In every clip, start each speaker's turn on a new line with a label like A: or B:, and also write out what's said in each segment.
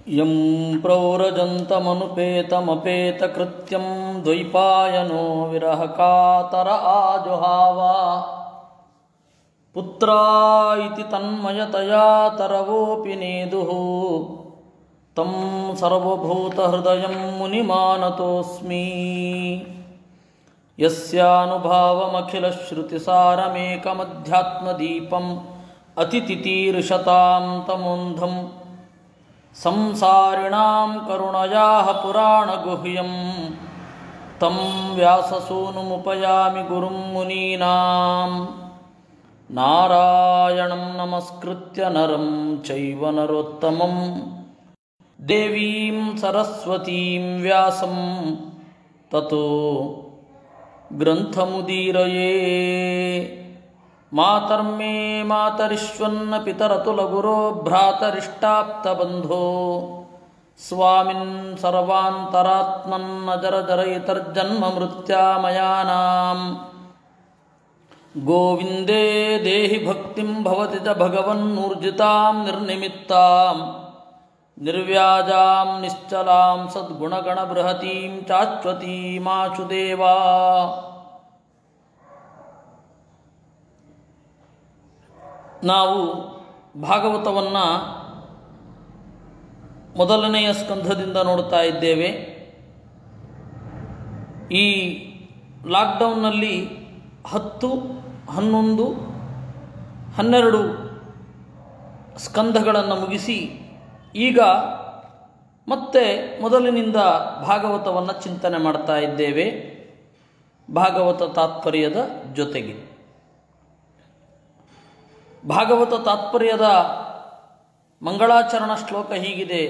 A: M ಪ್ರವ್ರಜಂತಮನುಪೇತಮಪೇತಕೃತ್ಯಂ ದ್ವೈಪಾಯನೋ ವಿರಹ ಕಾತರ ಆಜುಹಾವ ಪುತ್ರಾ ಇತಿ ತನ್ಮಯತಯಾ ತರವೋಪಿ ನೇದುಃ ತಂ ಸರ್ವಭೂತಹೃದಯಂ ಮುನಿಮಾನತೋಸ್ಮಿ ಯಸ್ಯಾನುಭಾವಮಖಿಲಶ್ರುತಿಸಾರಮೇಕಮಧ್ಯಾತ್ಮದೀಪಂ ಅತಿತಿತೀರ್ಷತಾಂ ತಮೋಂಧಂ ಸಂಸಾರಿಣಾಂ ಕರುಣಯಾಃ ಪುರಾಣಗುಹ್ಯಂ ತಂ ವ್ಯಾಸಸೂನುಮುಪಯಾಮಿ ಗುರುಂ ಮುನೀನಾಂ ನಾರಾಯಣಂ ನಮಸ್ಕೃತ್ಯ ನರಂ ಚೈವ ನರೋತ್ತಮಂ ದೇವೀಂ ಸರಸ್ವತೀಂ ವ್ಯಾಸಂ ತತೋ ಗ್ರಂಥಮುದೀರಯೇ ಮಾತರ್ಮೇ ಮಾತರಿಶ್ವನ್ನ ಪಿತರತುಲಗುರೋ ಭ್ರಾತರಿಷ್ಟಾಪ್ತಬಂಧೋ ಸ್ವಾಮಿನ್ ಸರ್ವಾಂತರಾತ್ಮನ್ನ ಜರಜರಯಿತರ್ಜನ್ಮ ಮೃತ್ಯಾಮಯಾನಾಂ ಗೋವಿಂದೇ ದೇಹಿ ಭಕ್ತಿಂ ಭವತಿ ಚ ಭಗವನ್ನೂರ್ಜಿತಾಂ ನಿರ್ನಿಮಿತ್ತಾಂ ನಿರ್ವ್ಯಾಜಾಂ ನಿಶ್ಚಲಾಂ ಸದ್ಗುಣಗಣಬೃಹತೀಂ ಚಾಚ್ವತೀಮಾಚುದೇವಾ. ನಾವು ಭಾಗವತವನ್ನು ಮೊದಲನೆಯ ಸ್ಕಂಧದಿಂದ ನೋಡ್ತಾ ಇದ್ದೇವೆ. ಈ ಲಾಕ್ಡೌನ್ನಲ್ಲಿ 10, 11, 12 ಸ್ಕಂಧಗಳನ್ನು ಮುಗಿಸಿ ಈಗ ಮತ್ತೆ ಮೊದಲಿನಿಂದ ಭಾಗವತವನ್ನು ಚಿಂತನೆ ಮಾಡ್ತಾ ಇದ್ದೇವೆ, ಭಾಗವತ ತಾತ್ಪರ್ಯದ ಜೊತೆಗೆ. ಭಾಗವತ ತಾತ್ಪರ್ಯದ ಮಂಗಳಾಚರಣ ಶ್ಲೋಕ ಹೀಗಿದೆ: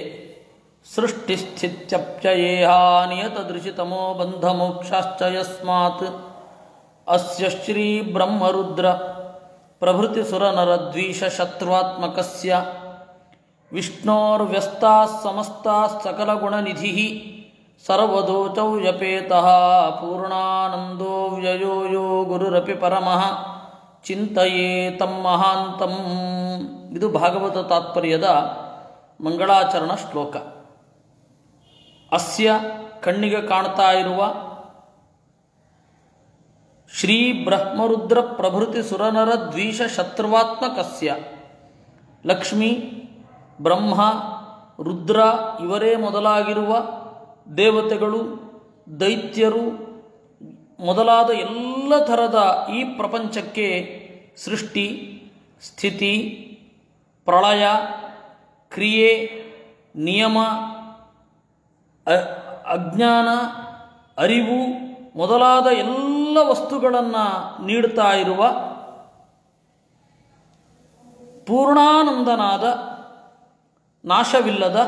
A: ಸೃಷ್ಟಿಸ್ಥಿತ್ಯಪ್ಯಯೇಹಾ ನಿಯತದೃಶಿತಮೋ ಬಂಧಮೋಕ್ಷಾಶ್ಚ ಯಸ್ಮಾತ್ ಅಸ್ಯ ಶ್ರೀ ಬ್ರಹ್ಮರುದ್ರ ಪ್ರಭೃತಿ ಸುರನರದ್ವೀಷ ಶತ್ರುವಾತ್ಮಕಸ್ಯ ವಿಷ್ಣೋರ್ವ್ಯಸ್ತಾಃ ಸಮಸ್ತಾಃ ಸಕಲಗುಣನಿಧಿಃ ಸರ್ವದೋಚೌ ಯಪೇತಃ ಪೂರ್ಣಾನಂದೋ ವ್ಯಯೋ ಯೋ ಗುರುರಪಿ ಪರಮಃ ಚಿಂತಯೇತಂ ಮಹಾಂತಂ. ಇದು ಭಾಗವತ ತಾತ್ಪರ್ಯದ ಮಂಗಳಾಚರಣ ಶ್ಲೋಕ. ಅಸ್ಯ ಕಣ್ಣಿಗೆ ಕಾಣ್ತಾ ಇರುವ ಶ್ರೀ ಬ್ರಹ್ಮರುದ್ರ ಪ್ರಭೃತಿ ಸುರನರ ದ್ವೀಷ ಶತ್ರುವಾತ್ಮಕಸ್ಯ, ಲಕ್ಷ್ಮೀ, ಬ್ರಹ್ಮ, ರುದ್ರ ಇವರೇ ಮೊದಲಾಗಿರುವ ದೇವತೆಗಳು, ದೈತ್ಯರು ಮೊದಲಾದ ಎಲ್ಲ ಥರದ ಈ ಪ್ರಪಂಚಕ್ಕೆ ಸೃಷ್ಟಿ, ಸ್ಥಿತಿ, ಪ್ರಳಯ, ಕ್ರಿಯೆ, ನಿಯಮ, ಅಜ್ಞಾನ, ಅರಿವು ಮೊದಲಾದ ಎಲ್ಲ ವಸ್ತುಗಳನ್ನು ನೀಡ್ತಾ ಇರುವ ಪೂರ್ಣಾನಂದನಾದ ನಾಶವಿಲ್ಲದ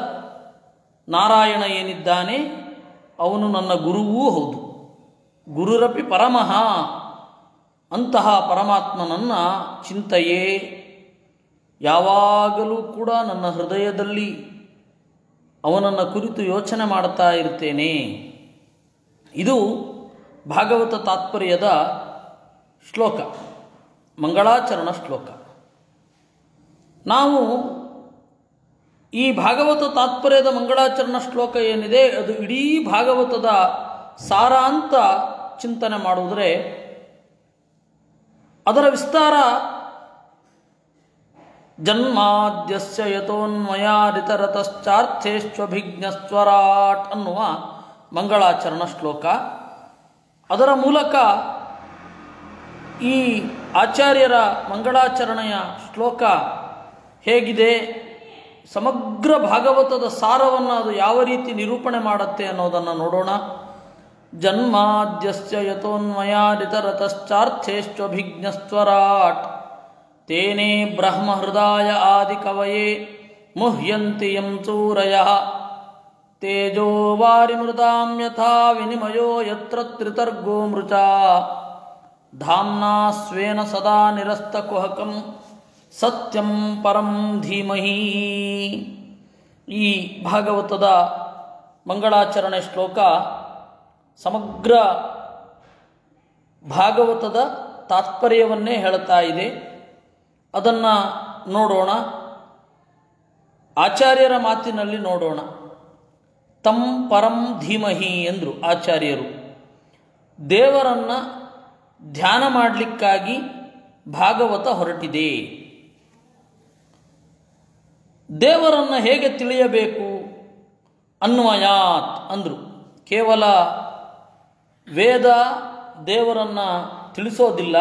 A: ನಾರಾಯಣ ಏನಿದ್ದಾನೆ ಅವನು ನನ್ನ ಗುರುವೂ ಹೌದು. ಗುರುರಪಿ ಪರಮಃ, ಅಂತಹ ಪರಮಾತ್ಮನನ್ನು ಚಿಂತೆಯೇ, ಯಾವಾಗಲೂ ಕೂಡ ನನ್ನ ಹೃದಯದಲ್ಲಿ ಅವನನ್ನು ಕುರಿತು ಯೋಚನೆ ಮಾಡ್ತಾ ಇರ್ತೇನೆ. ಇದು ಭಾಗವತ ತಾತ್ಪರ್ಯದ ಶ್ಲೋಕ, ಮಂಗಳಾಚರಣ ಶ್ಲೋಕ. ನಾವು ಈ ಭಾಗವತ ತಾತ್ಪರ್ಯದ ಮಂಗಳಾಚರಣ ಶ್ಲೋಕ ಏನಿದೆ ಅದು ಇಡೀ ಭಾಗವತದ ಸಾರ ಅಂತ ಚಿಂತನೆ ಮಾಡಿದ್ರೆ ಅದರ ವಿಸ್ತಾರ ಜನ್ಮಾದ್ಯಸ್ಯ ಯತೋನ್ಮಯಾದಿತರತಶ್ಚಾರ್ಥೇಶ್ವಭಿಜ್ಞಸ್ವರಾಟ್ ಅನ್ನುವ ಮಂಗಳಾಚರಣ ಶ್ಲೋಕ. ಅದರ ಮೂಲಕ ಈ ಆಚಾರ್ಯರ ಮಂಗಳಾಚರಣೆಯ ಶ್ಲೋಕ ಹೇಗಿದೆ, ಸಮಗ್ರ ಭಾಗವತದ ಸಾರವನ್ನು ಅದು ಯಾವ ರೀತಿ ನಿರೂಪಣೆ ಮಾಡುತ್ತೆ ಅನ್ನೋದನ್ನು ನೋಡೋಣ. ಜನ್ಮಾದ್ಯಸ್ಯ ಯತೋನ್ಮಯಾದಿತರತಶ್ಚಾರ್ಥೇಶ್ವಭಿಜ್ಞಸ್ವರಾಟ್ ತೇನೇ ಬ್ರಹ್ಮಹೃದಾಯ ಆದಿಕವಯೇ ಮುಹ್ಯಂತಿ ಯಂ ಸೂರಯಃ ತೇಜೋ ವಾರಿಮೃದಾಂ ಯಥಾ ವಿನಿಮಯೋ ಯತ್ರ ತ್ರಿತರ್ಗೋ ಮೃಚಾ ಧಾಮ್ನಾ ಸ್ವೇನ ಸದಾ ನಿರಸ್ತಕುಹಕಂ ಸತ್ಯಂ ಪರಂ ಧೀಮಹಿ. ಈ ಭಾಗವತದ ಮಂಗಳಾಚರಣೆ ಶ್ಲೋಕ ಸಮಗ್ರ ಭಾಗವತದ ತಾತ್ಪರ್ಯವನ್ನೇ ಹೇಳ್ತಾ ಇದೆ. ಅದನ್ನು ನೋಡೋಣ. ಆಚಾರ್ಯರ ಮಾತಿನಲ್ಲಿ ನೋಡೋಣ. ತಂ ಪರಂ ಧೀಮಹಿ ಎಂದರು ಆಚಾರ್ಯರು. ದೇವರನ್ನು ಧ್ಯಾನ ಮಾಡಲಿಕ್ಕಾಗಿ ಭಾಗವತ ಹೊರಟಿದೆ. ದೇವರನ್ನು ಹೇಗೆ ತಿಳಿಯಬೇಕು? ಅನ್ವಯಾತ್ ಅಂದರು. ಕೇವಲ ವೇದ ದೇವರನ್ನು ತಿಳಿಸೋದಿಲ್ಲ,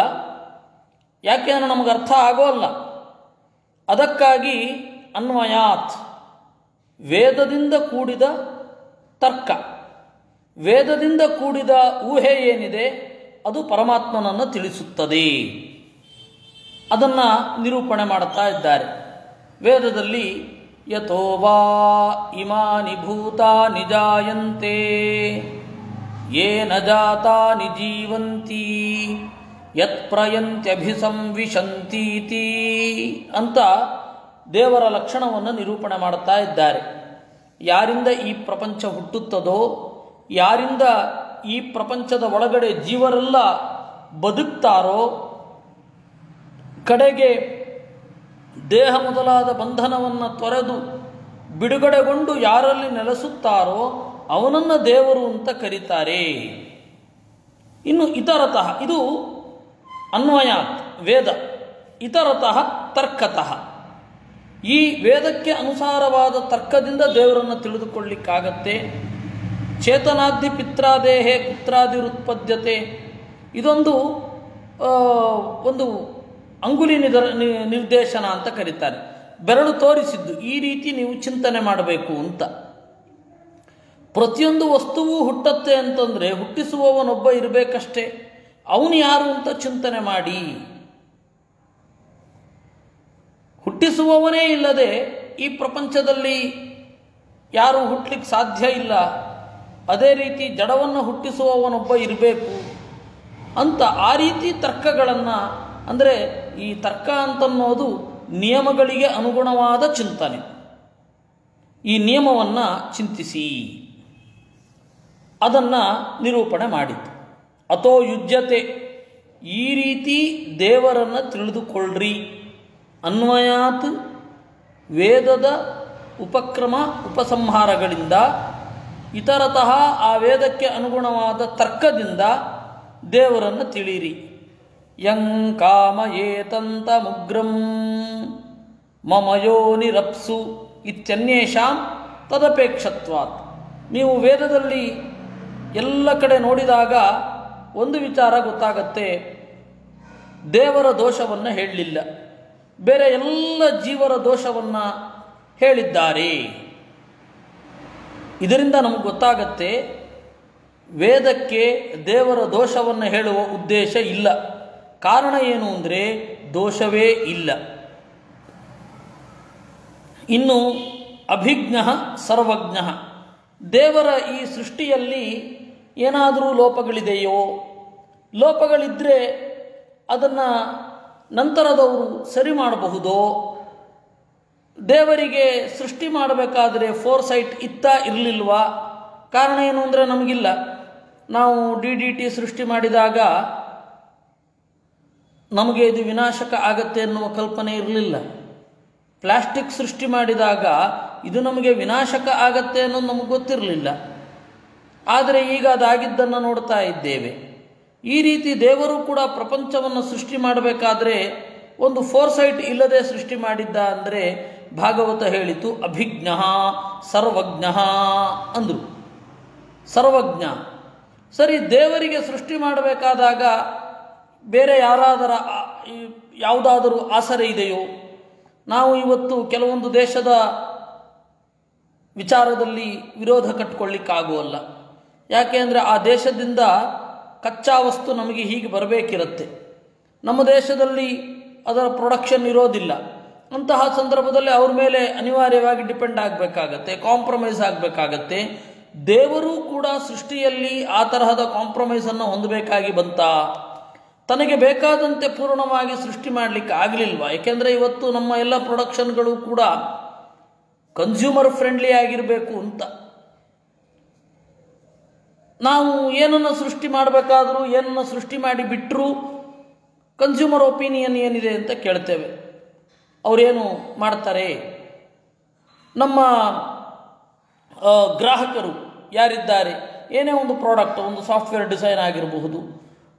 A: ಯಾಕೆ ಅಂದರೆ ನಮಗೆ ಅರ್ಥ ಆಗೋಲ್ಲ. ಅದಕ್ಕಾಗಿ ಅನ್ವಯಾತ್, ವೇದದಿಂದ ಕೂಡಿದ ತರ್ಕ, ವೇದದಿಂದ ಕೂಡಿದ ಊಹೆ ಏನಿದೆ ಅದು ಪರಮಾತ್ಮನನ್ನು ತಿಳಿಸುತ್ತದೆ. ಅದನ್ನು ನಿರೂಪಣೆ ಮಾಡುತ್ತಾ ಇದ್ದಾರೆ. ವೇದದಲ್ಲಿ ಯಥೋ ವಾ ಇಮಾನಿ ಭೂತಾನಿ ಜಾಯಂತೆ ಯೇನ ಜಾತಾನಿ ಜೀವಂತಿ ಯತ್ ಪ್ರಯಂತ್ಯಭಿಸಂವಿಶಂತೀತಿ ಅಂತ ದೇವರ ಲಕ್ಷಣವನ್ನು ನಿರೂಪಣೆ ಮಾಡುತ್ತಾ ಇದ್ದಾರೆ. ಯಾರಿಂದ ಈ ಪ್ರಪಂಚ ಹುಟ್ಟುತ್ತದೋ, ಯಾರಿಂದ ಈ ಪ್ರಪಂಚದ ಒಳಗಡೆ ಜೀವರೆಲ್ಲ ಬದುಕ್ತಾರೋ, ಕಡೆಗೆ ದೇಹ ಮೊದಲಾದ ಬಂಧನವನ್ನು ತೊರೆದು ಬಿಡುಗಡೆಗೊಂಡು ಯಾರಲ್ಲಿ ನೆಲೆಸುತ್ತಾರೋ ಅವನನ್ನು ದೇವರು ಅಂತ ಕರೀತಾರೆ. ಇನ್ನು ಇತರತಃ, ಇದು ಅನ್ವಯಾತ್ ವೇದ, ಇತರತಃ ತರ್ಕತಃ, ಈ ವೇದಕ್ಕೆ ಅನುಸಾರವಾದ ತರ್ಕದಿಂದ ದೇವರನ್ನು ತಿಳಿದುಕೊಳ್ಳಿಕ್ಕಾಗತ್ತೆ. ಚೇತನಾದ್ದಿ ಪಿತ್ರಾದೇಹೇ ಪುತ್ರಾದಿರುತ್ಪದ್ಯತೆ, ಇದೊಂದು ಒಂದು ಅಂಗುಲಿ ನಿರ್ದೇಶನ ಅಂತ ಕರೀತಾರೆ. ಬೆರಳು ತೋರಿಸಿದ್ದು, ಈ ರೀತಿ ನೀವು ಚಿಂತನೆ ಮಾಡಬೇಕು ಅಂತ. ಪ್ರತಿಯೊಂದು ವಸ್ತುವು ಹುಟ್ಟತ್ತೆ ಅಂತಂದರೆ ಹುಟ್ಟಿಸುವವನೊಬ್ಬ ಇರಬೇಕಷ್ಟೇ. ಅವನು ಯಾರು ಅಂತ ಚಿಂತನೆ ಮಾಡಿ. ಹುಟ್ಟಿಸುವವನೇ ಇಲ್ಲದೆ ಈ ಪ್ರಪಂಚದಲ್ಲಿ ಯಾರು ಹುಟ್ಟಲಿಕ್ಕೆ ಸಾಧ್ಯ ಇಲ್ಲ. ಅದೇ ರೀತಿ ಜಡವನ್ನು ಹುಟ್ಟಿಸುವವನೊಬ್ಬ ಇರಬೇಕು ಅಂತ ಆ ರೀತಿ ತರ್ಕಗಳನ್ನು, ಅಂದರೆ ಈ ತರ್ಕ ಅಂತನ್ನೋದು ನಿಯಮಗಳಿಗೆ ಅನುಗುಣವಾದ ಚಿಂತನೆ. ಈ ನಿಯಮವನ್ನು ಚಿಂತಿಸಿ ಅದನ್ನು ನಿರೂಪಣೆ ಮಾಡಿತು. ಅಥೋ ಯುಜ್ಯತೆ, ಈ ರೀತಿ ದೇವರನ್ನು ತಿಳಿದುಕೊಳ್ಳ್ರಿ. ಅನ್ವಯಾತ್, ವೇದದ ಉಪಕ್ರಮ ಉಪಸಂಹಾರಗಳಿಂದ, ಇತರತಃ ಆ ವೇದಕ್ಕೆ ಅನುಗುಣವಾದ ತರ್ಕದಿಂದ ದೇವರನ್ನು ತಿಳಿಯಿರಿ. ಯಂ ಕಾಮಯೇತಂತ ಮುಗ್ರಂ ಮಮ ಯೋನಿರಪ್ಸು ಇತ್ಯನ್ಯೇಷಾಂ ತದಪೇಕ್ಷತ್ವಾತ್. ನೀವು ವೇದದಲ್ಲಿ ಎಲ್ಲ ಕಡೆ ನೋಡಿದಾಗ ಒಂದು ವಿಚಾರ ಗೊತ್ತಾಗತ್ತೆ, ದೇವರ ದೋಷವನ್ನು ಹೇಳಲಿಲ್ಲ, ಬೇರೆ ಎಲ್ಲ ಜೀವರ ದೋಷವನ್ನು ಹೇಳಿದ್ದಾರೆ. ಇದರಿಂದ ನಮಗೆ ಗೊತ್ತಾಗತ್ತೆ ವೇದಕ್ಕೆ ದೇವರ ದೋಷವನ್ನು ಹೇಳುವ ಉದ್ದೇಶ ಇಲ್ಲ. ಕಾರಣ ಏನು ಅಂದರೆ ದೋಷವೇ ಇಲ್ಲ. ಇನ್ನು ಅಭಿಜ್ಞ ಸರ್ವಜ್ಞ, ದೇವರ ಈ ಸೃಷ್ಟಿಯಲ್ಲಿ ಏನಾದರೂ ಲೋಪಗಳಿದೆಯೋ, ಲೋಪಗಳಿದ್ದರೆ ಅದನ್ನು ನಂತರದವರು ಸರಿ ಮಾಡಬಹುದೋ, ದೇವರಿಗೆ ಸೃಷ್ಟಿ ಮಾಡಬೇಕಾದರೆ ಫೋರ್ಸೈಟ್ ಇರಲಿಲ್ವಾ? ಕಾರಣ ಏನು ಅಂದರೆ ನಮಗಿಲ್ಲ. ನಾವು DDT ಸೃಷ್ಟಿ ಮಾಡಿದಾಗ ನಮಗೆ ಇದು ವಿನಾಶಕ ಆಗತ್ತೆ ಎನ್ನುವ ಕಲ್ಪನೆ ಇರಲಿಲ್ಲ. ಪ್ಲಾಸ್ಟಿಕ್ ಸೃಷ್ಟಿ ಮಾಡಿದಾಗ ಇದು ನಮಗೆ ವಿನಾಶಕ ಆಗತ್ತೆ ಅನ್ನೋದು ನಮಗೆ ಗೊತ್ತಿರಲಿಲ್ಲ. ಆದರೆ ಈಗ ಅದಾಗಿದ್ದನ್ನು ನೋಡ್ತಾ ಇದ್ದೇವೆ. ಈ ರೀತಿ ದೇವರು ಕೂಡ ಪ್ರಪಂಚವನ್ನು ಸೃಷ್ಟಿ ಮಾಡಬೇಕಾದ್ರೆ ಒಂದು ಫೋರ್ಸೈಟ್ ಇಲ್ಲದೆ ಸೃಷ್ಟಿ ಮಾಡಿದ್ದ ಅಂದರೆ ಭಾಗವತ ಹೇಳಿತು ಅಭಿಜ್ಞ ಸರ್ವಜ್ಞ ಅಂದರು. ಸರ್ವಜ್ಞ ಸರಿ, ದೇವರಿಗೆ ಸೃಷ್ಟಿ ಮಾಡಬೇಕಾದಾಗ ಬೇರೆ ಯಾವುದಾದರೂ ಆಸರೆ ಇದೆಯೋ? ನಾವು ಇವತ್ತು ಕೆಲವೊಂದು ದೇಶದ ವಿಚಾರದಲ್ಲಿ ವಿರೋಧ ಕಟ್ಟಿಕೊಳ್ಳಿಕ್ಕಾಗುವಲ್ಲ. ಯಾಕೆ ಅಂದರೆ ಆ ದೇಶದಿಂದ ಕಚ್ಚಾ ವಸ್ತು ನಮಗೆ ಹೀಗೆ ಬರಬೇಕಿರುತ್ತೆ, ನಮ್ಮ ದೇಶದಲ್ಲಿ ಅದರ ಪ್ರೊಡಕ್ಷನ್ ಇರೋದಿಲ್ಲ. ಅಂತಹ ಸಂದರ್ಭದಲ್ಲಿ ಅವ್ರ ಮೇಲೆ ಅನಿವಾರ್ಯವಾಗಿ ಡಿಪೆಂಡ್ ಆಗಬೇಕಾಗತ್ತೆ, ಕಾಂಪ್ರಮೈಸ್ ಆಗಬೇಕಾಗತ್ತೆ. ದೇವರು ಕೂಡ ಸೃಷ್ಟಿಯಲ್ಲಿ ಆ ತರಹದ ಕಾಂಪ್ರಮೈಸನ್ನು ಹೊಂದಬೇಕಾಗಿ ಬಂತ? ತನಗೆ ಬೇಕಾದಂತೆ ಪೂರ್ಣವಾಗಿ ಸೃಷ್ಟಿ ಮಾಡಲಿಕ್ಕೆ ಆಗಲಿಲ್ವಾ? ಏಕೆಂದರೆ ಇವತ್ತು ನಮ್ಮ ಎಲ್ಲ ಪ್ರೊಡಕ್ಷನ್ಗಳು ಕೂಡ ಕನ್ಸ್ಯೂಮರ್ ಫ್ರೆಂಡ್ಲಿ ಆಗಿರಬೇಕು ಅಂತ. ನಾವು ಏನನ್ನು ಸೃಷ್ಟಿ ಮಾಡಬೇಕಾದ್ರೂ, ಏನನ್ನು ಸೃಷ್ಟಿ ಮಾಡಿ ಬಿಟ್ಟರೂ ಕನ್ಸ್ಯೂಮರ್ ಒಪಿನಿಯನ್ ಏನಿದೆ ಅಂತ ಕೇಳ್ತೇವೆ. ಅವರೇನು ಮಾಡ್ತಾರೆ? ನಮ್ಮ ಗ್ರಾಹಕರು ಯಾರಿದ್ದಾರೆ, ಏನೇ ಒಂದು ಪ್ರಾಡಕ್ಟ್, ಒಂದು ಸಾಫ್ಟ್ವೇರ್ ಡಿಸೈನ್ ಆಗಿರಬಹುದು,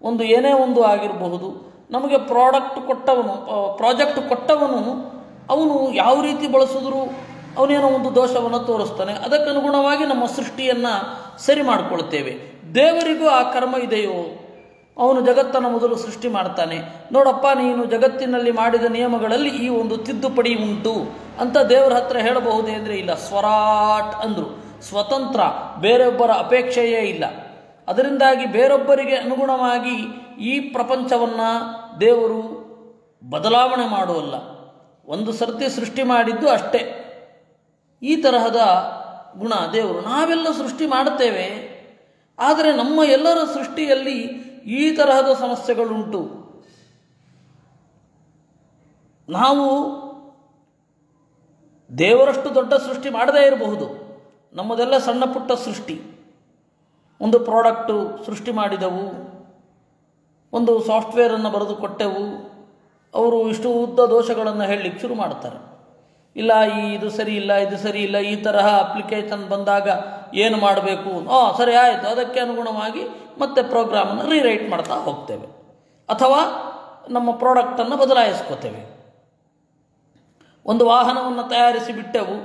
A: ಒಂದು ಏನೇ ಒಂದು ಆಗಿರಬಹುದು, ನಮಗೆ ಪ್ರಾಜೆಕ್ಟ್ ಕೊಟ್ಟವನು ಅವನು ಯಾವ ರೀತಿ ಬಳಸಿದ್ರು ಅವನೇನೋ ಒಂದು ದೋಷವನ್ನು ತೋರಿಸ್ತಾನೆ. ಅದಕ್ಕನುಗುಣವಾಗಿ ನಮ್ಮ ಸೃಷ್ಟಿಯನ್ನು ಸರಿ ಮಾಡಿಕೊಳ್ತೇವೆ. ದೇವರಿಗೂ ಆ ಕರ್ಮ ಇದೆಯೋ? ಅವನು ಜಗತ್ತನ್ನು ಮೊದಲು ಸೃಷ್ಟಿ ಮಾಡ್ತಾನೆ. ನೋಡಪ್ಪ, ನೀನು ಜಗತ್ತಿನಲ್ಲಿ ಮಾಡಿದ ನಿಯಮಗಳಲ್ಲಿ ಈ ಒಂದು ತಿದ್ದುಪಡಿ ಉಂಟು ಅಂತ ದೇವರ ಹತ್ರ ಹೇಳಬಹುದೇ ಅಂದರೆ ಇಲ್ಲ. ಸ್ವರಾಟ್ ಅಂದರು, ಸ್ವತಂತ್ರ, ಬೇರೊಬ್ಬರ ಅಪೇಕ್ಷೆಯೇ ಇಲ್ಲ. ಅದರಿಂದಾಗಿ ಬೇರೊಬ್ಬರಿಗೆ ಅನುಗುಣವಾಗಿ ಈ ಪ್ರಪಂಚವನ್ನು ದೇವರು ಬದಲಾವಣೆ ಮಾಡುವಲ್ಲ. ಒಂದು ಸರ್ತಿ ಸೃಷ್ಟಿ ಮಾಡಿದ್ದು ಅಷ್ಟೇ. ಈ ತರಹದ ಗುಣ ದೇವರು. ನಾವೆಲ್ಲ ಸೃಷ್ಟಿ ಮಾಡುತ್ತೇವೆ, ಆದರೆ ನಮ್ಮ ಎಲ್ಲರ ಸೃಷ್ಟಿಯಲ್ಲಿ ಈ ತರಹದ ಸಮಸ್ಯೆಗಳುಂಟು. ನಾವು ದೇವರಷ್ಟು ದೊಡ್ಡ ಸೃಷ್ಟಿ ಮಾಡದೇ ಇರಬಹುದು. ನಮ್ಮದೆಲ್ಲ ಸಣ್ಣ ಪುಟ್ಟ ಸೃಷ್ಟಿ. ಒಂದು ಪ್ರಾಡಕ್ಟು ಸೃಷ್ಟಿ ಮಾಡಿದೆವು, ಒಂದು ಸಾಫ್ಟ್ವೇರನ್ನು ಬರೆದು ಕೊಟ್ಟೆವು, ಅವರು ಇಷ್ಟು ಉದ್ದ ದೋಷಗಳನ್ನು ಹೇಳಲಿಕ್ಕೆ ಶುರು ಮಾಡ್ತಾರೆ. ಇಲ್ಲ, ಇದು ಸರಿ ಇಲ್ಲ, ಇದು ಸರಿ ಇಲ್ಲ, ಈ ತರಹ ಅಪ್ಲಿಕೇಶನ್ ಬಂದಾಗ ಏನು ಮಾಡಬೇಕು, ಸರಿ ಆಯಿತು, ಅದಕ್ಕೆ ಅನುಗುಣವಾಗಿ ಮತ್ತೆ ಪ್ರೋಗ್ರಾಮನ್ನು ರೀರೈಟ್ ಮಾಡ್ತಾ ಹೋಗ್ತೇವೆ, ಅಥವಾ ನಮ್ಮ ಪ್ರಾಡಕ್ಟನ್ನು ಬದಲಾಯಿಸ್ಕೋತೇವೆ. ಒಂದು ವಾಹನವನ್ನು ತಯಾರಿಸಿ ಬಿಟ್ಟೆವು,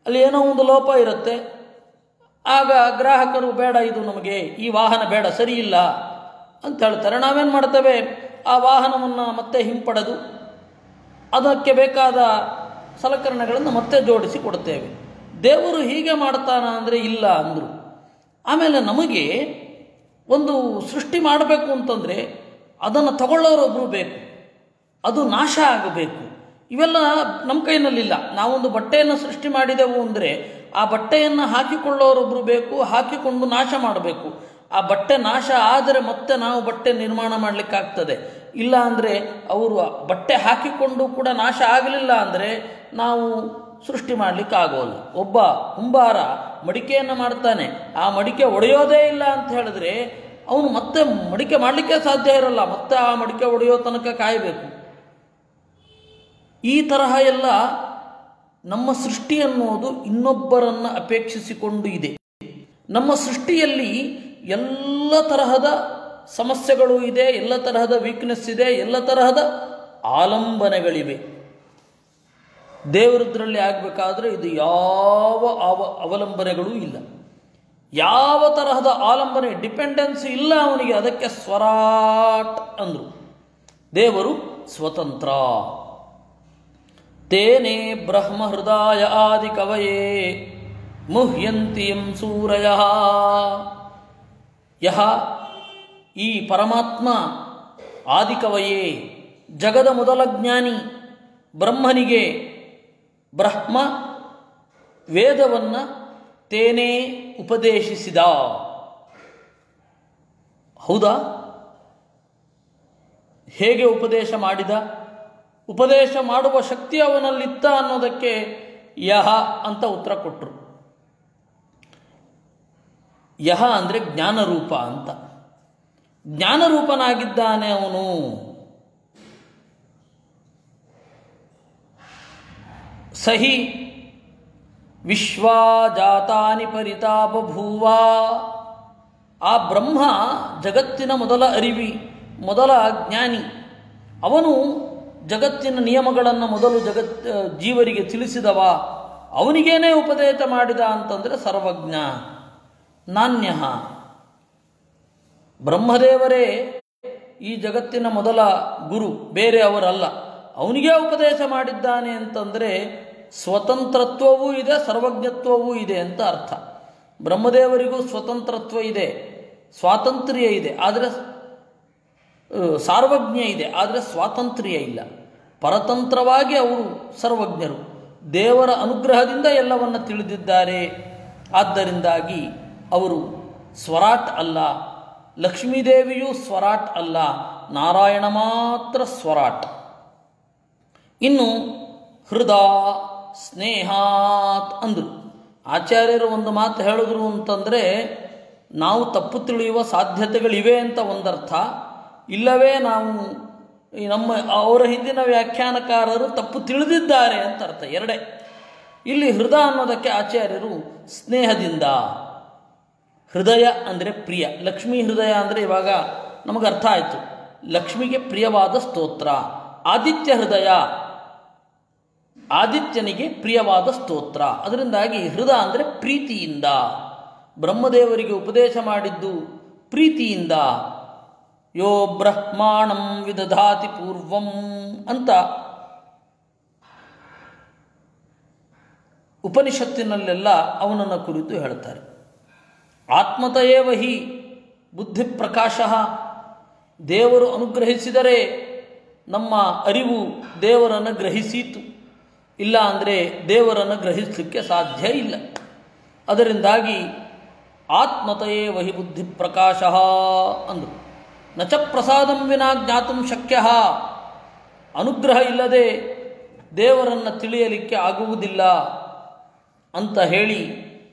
A: ಅಲ್ಲಿ ಏನೋ ಒಂದು ಲೋಪ ಇರುತ್ತೆ. ಆಗ ಗ್ರಾಹಕರು ಬೇಡ, ಇದು ನಮಗೆ ಈ ವಾಹನ ಬೇಡ, ಸರಿ ಇಲ್ಲ ಅಂತ ಹೇಳ್ತಾರೆ. ನಾವೇನು ಮಾಡ್ತೇವೆ, ಆ ವಾಹನವನ್ನು ಮತ್ತೆ ಹಿಂಪಡೆದು ಅದಕ್ಕೆ ಬೇಕಾದ ಸಲಕರಣೆಗಳನ್ನು ಮತ್ತೆ ಜೋಡಿಸಿ ಕೊಡ್ತೇವೆ. ದೇವರು ಹೀಗೆ ಮಾಡ್ತಾನ ಅಂದರೆ ಇಲ್ಲ ಅಂದರು. ಆಮೇಲೆ ನಮಗೆ ಒಂದು ಸೃಷ್ಟಿ ಮಾಡಬೇಕು ಅಂತಂದರೆ ಅದನ್ನು ತಗೊಳ್ಳೋರೊಬ್ಬರು ಬೇಕು, ಅದು ನಾಶ ಆಗಬೇಕು. ಇವೆಲ್ಲ ನಮ್ಮ ಕೈನಲ್ಲಿಲ್ಲ. ನಾವೊಂದು ಬಟ್ಟೆಯನ್ನು ಸೃಷ್ಟಿ ಮಾಡಿದೆವು ಅಂದರೆ ಆ ಬಟ್ಟೆಯನ್ನು ಹಾಕಿಕೊಳ್ಳೋರೊಬ್ಬರು ಬೇಕು, ಹಾಕಿಕೊಂಡು ನಾಶ ಮಾಡಬೇಕು. ಆ ಬಟ್ಟೆ ನಾಶ ಆದರೆ ಮತ್ತೆ ನಾವು ಬಟ್ಟೆ ನಿರ್ಮಾಣ ಮಾಡಲಿಕ್ಕಾಗ್ತದೆ. ಇಲ್ಲ ಅಂದರೆ ಅವರು ಬಟ್ಟೆ ಹಾಕಿಕೊಂಡು ಕೂಡ ನಾಶ ಆಗಲಿಲ್ಲ ಅಂದರೆ ನಾವು ಸೃಷ್ಟಿ ಮಾಡಲಿಕ್ಕಾಗೋಲ್ಲ. ಒಬ್ಬ ಕುಂಬಾರ ಮಡಿಕೆಯನ್ನು ಮಾಡ್ತಾನೆ, ಆ ಮಡಿಕೆ ಒಡೆಯೋದೇ ಇಲ್ಲ ಅಂತ ಹೇಳಿದ್ರೆ ಅವನು ಮತ್ತೆ ಮಡಿಕೆ ಮಾಡಲಿಕ್ಕೆ ಸಾಧ್ಯ ಇರಲ್ಲ, ಮತ್ತೆ ಆ ಮಡಿಕೆ ಒಡೆಯೋ ತನಕ ಕಾಯಬೇಕು. ಈ ತರಹ ಎಲ್ಲ ನಮ್ಮ ಸೃಷ್ಟಿ ಅನ್ನೋದು ಇನ್ನೊಬ್ಬರನ್ನು ಅಪೇಕ್ಷಿಸಿಕೊಂಡು ಇದೆ. ನಮ್ಮ ಸೃಷ್ಟಿಯಲ್ಲಿ ಎಲ್ಲ ತರಹದ ಸಮಸ್ಯೆಗಳು ಇದೆ, ಎಲ್ಲ ತರಹದ ವೀಕ್ನೆಸ್ ಇದೆ, ಎಲ್ಲ ತರಹದ ಆಲಂಬನೆಗಳಿವೆ. ದೇವರದ್ರಲ್ಲಿ ಆಗಬೇಕಾದ್ರೆ ಇದು ಯಾವ ಅವಲಂಬನೆಗಳೂ ಇಲ್ಲ, ಯಾವ ತರಹದ ಆಲಂಬನೆ, ಡಿಪೆಂಡೆನ್ಸಿ ಇಲ್ಲ ಅವನಿಗೆ. ಅದಕ್ಕೆ ಸ್ವರಾಟ್ ಅಂದರು. ದೇವರು ಸ್ವತಂತ್ರ. ತೇನೇ ಬ್ರಹ್ಮ ಹೃದಯ ಆದಿ ಕವಯೇ ಮುಹ್ಯಂತಿಯಂ ಸೂರಯ. ಯಹ, ಈ ಪರಮಾತ್ಮ ಆದಿಕವಯೇ, ಜಗದ ಮೊದಲ ಜ್ಞಾನಿ ಬ್ರಹ್ಮನಿಗೆ ಬ್ರಹ್ಮ ವೇದವನ್ನು ತೇನೇ ಉಪದೇಶಿಸಿದ. ಹೌದಾ? ಹೇಗೆ ಉಪದೇಶ ಮಾಡಿದ? ಉಪದೇಶ ಮಾಡುವ ಶಕ್ತಿ ಅವನಲ್ಲಿತ್ತ ಅನ್ನೋದಕ್ಕೆ ಯಹ ಅಂತ ಉತ್ತರ ಕೊಟ್ಟರು. ಯಹ ಅಂದರೆ ಜ್ಞಾನರೂಪ ಅಂತ. ಜ್ಞಾನರೂಪನಾಗಿದ್ದಾನೆ ಅವನು. ಸಹಿ ವಿಶ್ವಾಜಾತಾನಿ ಪರಿತಾಪಭೂವ. ಆ ಬ್ರಹ್ಮ ಜಗತ್ತಿನ ಮೊದಲ ಅರಿವಿ, ಮೊದಲ ಜ್ಞಾನಿ. ಅವನು ಜಗತ್ತಿನ ನಿಯಮಗಳನ್ನು ಮೊದಲು ಜೀವರಿಗೆ ತಿಳಿಸಿದವ. ಅವನಿಗೇನೇ ಉಪದೇಶ ಮಾಡಿದ ಅಂತಂದರೆ ಸರ್ವಜ್ಞ ನಾಣ್ಯ. ಬ್ರಹ್ಮದೇವರೇ ಈ ಜಗತ್ತಿನ ಮೊದಲ ಗುರು, ಬೇರೆ ಅವರಲ್ಲ. ಅವನಿಗೇ ಉಪದೇಶ ಮಾಡಿದ್ದಾನೆ ಅಂತಂದರೆ ಸ್ವತಂತ್ರತ್ವವೂ ಇದೆ, ಸರ್ವಜ್ಞತ್ವವೂ ಇದೆ ಅಂತ ಅರ್ಥ. ಬ್ರಹ್ಮದೇವರಿಗೂ ಸ್ವತಂತ್ರತ್ವ ಇದೆ, ಸ್ವಾತಂತ್ರ್ಯ ಇದೆ, ಆದರೆ ಸಾರ್ವಜ್ಞ ಇದೆ, ಆದರೆ ಸ್ವಾತಂತ್ರ್ಯ ಇಲ್ಲ. ಪರತಂತ್ರವಾಗಿ ಅವರು ಸರ್ವಜ್ಞರು. ದೇವರ ಅನುಗ್ರಹದಿಂದ ಎಲ್ಲವನ್ನು ತಿಳಿದಿದ್ದಾರೆ. ಆದ್ದರಿಂದಾಗಿ ಅವರು ಸ್ವರಾಟ್ ಅಲ್ಲ, ಲಕ್ಷ್ಮೀದೇವಿಯೂ ಸ್ವರಾಟ್ ಅಲ್ಲ, ನಾರಾಯಣ ಮಾತ್ರ ಸ್ವರಾಟ್. ಇನ್ನು ಹೃದ ಸ್ನೇಹಾತ್ ಅಂದರು. ಆಚಾರ್ಯರು ಒಂದು ಮಾತು ಹೇಳಿದ್ರು ಅಂತಂದರೆ ನಾವು ತಪ್ಪು ತಿಳಿಯುವ ಸಾಧ್ಯತೆಗಳಿವೆ ಅಂತ ಒಂದರ್ಥ, ಇಲ್ಲವೇ ನಾವು ಅವರ ಹಿಂದಿನ ವ್ಯಾಖ್ಯಾನಕಾರರು ತಪ್ಪು ತಿಳಿದಿದ್ದಾರೆ ಅಂತ ಅರ್ಥ. ಎರಡೇ. ಇಲ್ಲಿ ಹೃದಯ ಅನ್ನೋದಕ್ಕೆ ಆಚಾರ್ಯರು ಸ್ನೇಹದಿಂದ, ಹೃದಯ ಅಂದರೆ ಪ್ರಿಯ, ಲಕ್ಷ್ಮೀ ಹೃದಯ ಅಂದರೆ ಇವಾಗ ನಮಗೆ ಅರ್ಥ ಆಯಿತು, ಲಕ್ಷ್ಮಿಗೆ ಪ್ರಿಯವಾದ ಸ್ತೋತ್ರ. ಆದಿತ್ಯ ಹೃದಯ, ಆದಿತ್ಯನಿಗೆ ಪ್ರಿಯವಾದ ಸ್ತೋತ್ರ. ಅದರಿಂದಾಗಿ ಹೃದಯ ಅಂದರೆ ಪ್ರೀತಿಯಿಂದ, ಬ್ರಹ್ಮದೇವರಿಗೆ ಉಪದೇಶ ಮಾಡಿದ್ದು ಪ್ರೀತಿಯಿಂದ. ಯೋ ಬ್ರಹ್ಮಾಣಂ ವಿದಧಾತಿ ಪೂರ್ವಂ ಅಂತ ಉಪನಿಷತ್ತಿನಲ್ಲೆಲ್ಲ ಅವನನ್ನು ಕುರಿತು ಹೇಳ್ತಾರೆ. ಆತ್ಮತಯೇವ ಹಿ ಬುದ್ಧಿ ಪ್ರಕಾಶ, ದೇವರು ಅನುಗ್ರಹಿಸಿದರೆ ನಮ್ಮ ಅರಿವು ದೇವರನ್ನು ಗ್ರಹಿಸೀತು, ಇಲ್ಲ ಅಂದರೆ ದೇವರನ್ನು ಗ್ರಹಿಸಲಿಕ್ಕೆ ಸಾಧ್ಯ ಇಲ್ಲ. ಅದರಿಂದಾಗಿ ಆತ್ಮತಯೇವ ಹಿ ಬುದ್ಧಿ ಪ್ರಕಾಶ ಅಂದರು. ನಚ ಪ್ರಸಾದಂ ವಿನಾ ಜ್ಞಾತುಂ ಶಕ್ಯ, ಅನುಗ್ರಹ ಇಲ್ಲದೆ ದೇವರನ್ನು ತಿಳಿಯಲಿಕ್ಕೆ ಆಗುವುದಿಲ್ಲ ಅಂತ ಹೇಳಿ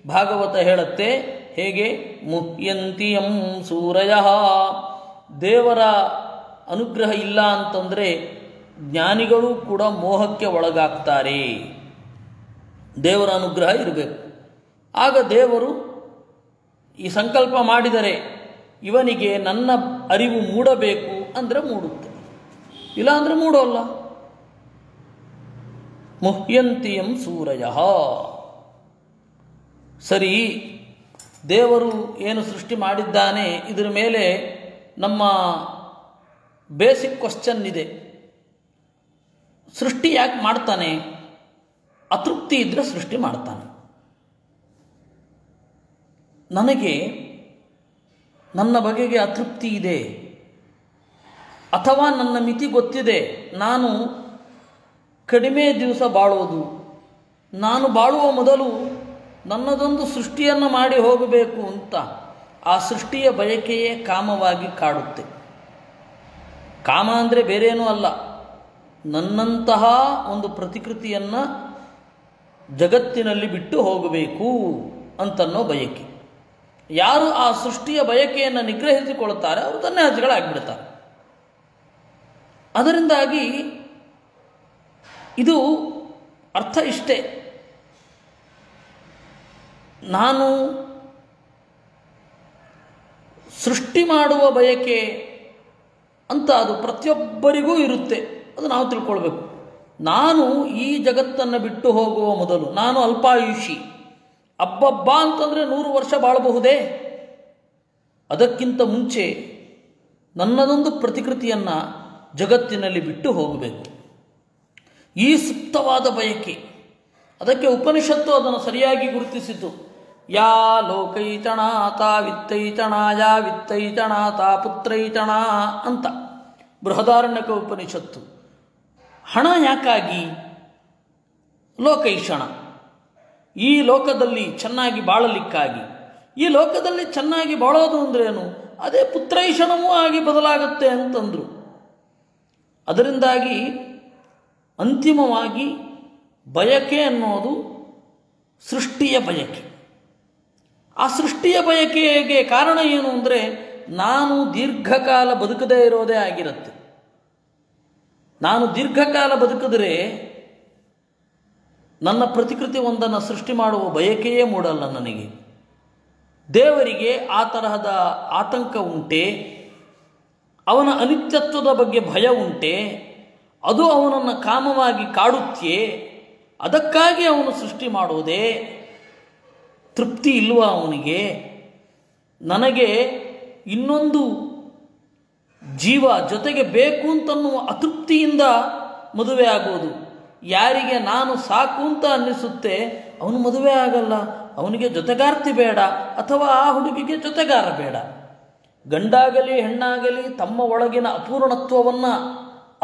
A: ಭಾಗವತ ಹೇಳುತ್ತೆ. ಹೇಗೆ? ಮುಹ್ಯಂತಿಯಂ ಸೂರಯ, ದೇವರ ಅನುಗ್ರಹ ಇಲ್ಲ ಅಂತಂದರೆ ಜ್ಞಾನಿಗಳು ಕೂಡ ಮೋಹಕ್ಕೆ ಒಳಗಾಗ್ತಾರೆ. ದೇವರ ಅನುಗ್ರಹ ಇರಬೇಕು. ಆಗ ದೇವರು ಈ ಸಂಕಲ್ಪ ಮಾಡಿದರೆ ಇವನಿಗೆ ನನ್ನ ಅರಿವು ಮೂಡಬೇಕು ಅಂದರೆ ಮೂಡುತ್ತೆ, ಇಲ್ಲ ಅಂದರೆ ಮೂಡೋಲ್ಲ. ಮುಹ್ಯಂತಿಯಂ ಸೂರಯ. ಸರಿ, ದೇವರು ಏನು ಸೃಷ್ಟಿ ಮಾಡಿದ್ದಾನೆ ಇದರ ಮೇಲೆ ನಮ್ಮ ಬೇಸಿಕ್ ಕ್ವಶ್ಚನ್ ಇದೆ. ಸೃಷ್ಟಿ ಯಾಕೆ ಮಾಡ್ತಾನೆ? ಅತೃಪ್ತಿ ಇದ್ದರೆ ಸೃಷ್ಟಿ ಮಾಡ್ತಾನೆ. ನನಗೆ ನನ್ನ ಬಗೆಗೆ ಅತೃಪ್ತಿ ಇದೆ, ಅಥವಾ ನನ್ನ ಮಿತಿ ಗೊತ್ತಿದೆ, ನಾನು ಕಡಿಮೆ ದಿವಸ ಬಾಳೋದು, ನಾನು ಬಾಳುವ ಮೊದಲು ನನ್ನದೊಂದು ಸೃಷ್ಟಿಯನ್ನು ಮಾಡಿ ಹೋಗಬೇಕು ಅಂತ ಆ ಸೃಷ್ಟಿಯ ಬಯಕೆಯೇ ಕಾಮವಾಗಿ ಕಾಡುತ್ತೆ. ಕಾಮ ಅಂದರೆ ಬೇರೇನೂ ಅಲ್ಲ, ನನ್ನಂತಹ ಒಂದು ಪ್ರತಿಕೃತಿಯನ್ನು ಜಗತ್ತಿನಲ್ಲಿ ಬಿಟ್ಟು ಹೋಗಬೇಕು ಅಂತನ್ನೋ ಬಯಕೆ. ಯಾರು ಆ ಸೃಷ್ಟಿಯ ಬಯಕೆಯನ್ನು ನಿಗ್ರಹಿಸಿಕೊಳ್ತಾರೆ ಅವರು ಧನ್ಯರಾಜಿಗಳಾಗಿಬಿಡ್ತಾರೆ. ಅದರಿಂದಾಗಿ ಇದು ಅರ್ಥ ಇಷ್ಟೇ, ನಾನು ಸೃಷ್ಟಿ ಮಾಡುವ ಬಯಕೆ ಅಂತ ಅದು ಪ್ರತಿಯೊಬ್ಬರಿಗೂ ಇರುತ್ತೆ. ಅದು ನಾವು ತಿಳ್ಕೊಳ್ಬೇಕು. ನಾನು ಈ ಜಗತ್ತನ್ನು ಬಿಟ್ಟು ಹೋಗುವ ಮೊದಲು ನಾನು ಅಲ್ಪಾಯುಷಿ, ಅಬ್ಬಬ್ಬ ಅಂತಂದರೆ 100 ವರ್ಷ ಬಾಳಬಹುದೇ? ಅದಕ್ಕಿಂತ ಮುಂಚೆ ನನ್ನದೊಂದು ಪ್ರತಿಕೃತಿಯನ್ನು ಜಗತ್ತಿನಲ್ಲಿ ಬಿಟ್ಟು ಹೋಗಬೇಕು. ಈ ಸುಪ್ತವಾದ ಬಯಕೆ, ಅದಕ್ಕೆ ಉಪನಿಷತ್ತು ಅದನ್ನು ಸರಿಯಾಗಿ ಗುರುತಿಸಿತು. ಯಾ ಲೋಕೈತಣಾತ ವಿತ್ತೈತಣಾಯ ವಿತ್ತೈತಣಾತ ಪುತ್ರೈತಣ ಅಂತ ಬೃಹದಾರಣ್ಯಕ ಉಪನಿಷತ್ತು. ಹಣ ಯಾಕಾಗಿ? ಲೋಕೈಷಣ, ಈ ಲೋಕದಲ್ಲಿ ಚೆನ್ನಾಗಿ ಬಾಳಲಿಕ್ಕಾಗಿ. ಈ ಲೋಕದಲ್ಲಿ ಚೆನ್ನಾಗಿ ಬಾಳೋದು ಅಂದ್ರೇನು? ಅದೇ ಪುತ್ರೈಷಣವೂ ಆಗಿ ಬದಲಾಗುತ್ತೆ ಅಂತಂದರು. ಅದರಿಂದಾಗಿ ಅಂತಿಮವಾಗಿ ಬಯಕೆ ಅನ್ನೋದು ಸೃಷ್ಟಿಯ ಬಯಕೆ. ಆ ಸೃಷ್ಟಿಯ ಬಯಕೆಗೆ ಕಾರಣ ಏನು ಅಂದರೆ ನಾನು ದೀರ್ಘಕಾಲ ಬದುಕದೇ ಇರೋದೇ ಆಗಿರುತ್ತೆ. ನಾನು ದೀರ್ಘಕಾಲ ಬದುಕಿದ್ರೆ ನನ್ನ ಪ್ರತಿಕೃತಿ ಒಂದನ್ನು ಸೃಷ್ಟಿ ಮಾಡುವ ಬಯಕೆಯೇ ಮೂಡಲ್ಲ ನನಗೆ. ದೇವರಿಗೆ ಆ ತರಹದ ಆತಂಕ ಉಂಟೆ? ಅವನ ಅನಿತ್ಯತ್ವದ ಬಗ್ಗೆ ಭಯ ಉಂಟೆ? ಅದು ಅವನನ್ನು ಕಾಮವಾಗಿ ಕಾಡುತ್ತೆ? ಅದಕ್ಕಾಗಿ ಅವನು ಸೃಷ್ಟಿ ಮಾಡೋದೇ? ತೃಪ್ತಿ ಇಲ್ವಾ ಅವನಿಗೆ? ನನಗೆ ಇನ್ನೊಂದು ಜೀವ ಜೊತೆಗೆ ಬೇಕು ಅಂತನ್ನುವ ಅತೃಪ್ತಿಯಿಂದ ಮದುವೆ ಆಗೋದು. ಯಾರಿಗೆ ನಾನು ಸಾಕು ಅಂತ ಅನ್ನಿಸುತ್ತೆ ಅವನು ಮದುವೆ ಆಗಲ್ಲ, ಅವನಿಗೆ ಜೊತೆಗಾರ್ತಿ ಬೇಡ, ಅಥವಾ ಆ ಹುಡುಗಿಗೆ ಜೊತೆಗಾರ ಬೇಡ. ಗಂಡಾಗಲಿ ಹೆಣ್ಣಾಗಲಿ ತಮ್ಮ ಒಳಗಿನ ಅಪೂರ್ಣತ್ವವನ್ನು,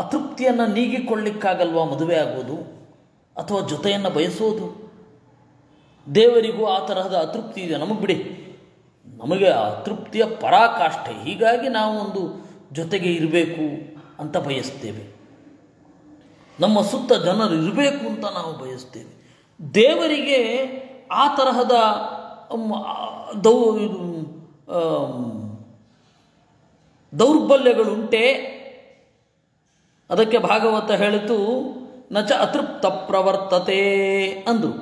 A: ಅತೃಪ್ತಿಯನ್ನು ನೀಗಿಕೊಳ್ಳಿಕ್ಕಾಗಲ್ವಾ ಮದುವೆ ಆಗೋದು ಅಥವಾ ಜೊತೆಯನ್ನು ಬಯಸೋದು? ದೇವರಿಗೂ ಆ ತರಹದ ಅತೃಪ್ತಿ ಇದೆ. ನಮಗೆ ಬಿಡಿ, ನಮಗೆ ಅತೃಪ್ತಿಯ ಪರಾಕಾಷ್ಠೆ. ಹೀಗಾಗಿ ನಾವು ಒಂದು ಜೊತೆಗೆ ಇರಬೇಕು ಅಂತ ಬಯಸ್ತೇವೆ, ನಮ್ಮ ಸುತ್ತ ಜನರು ಇರಬೇಕು ಅಂತ ನಾವು ಬಯಸ್ತೇವೆ. ದೇವರಿಗೆ ಆ ತರಹದ ದೌರ್ಬಲ್ಯಗಳುಂಟೆ. ಅದಕ್ಕೆ ಭಾಗವತ ಹೇಳಿತು ನಚ ಅತೃಪ್ತ ಪ್ರವರ್ತತೆ ಅಂದರು.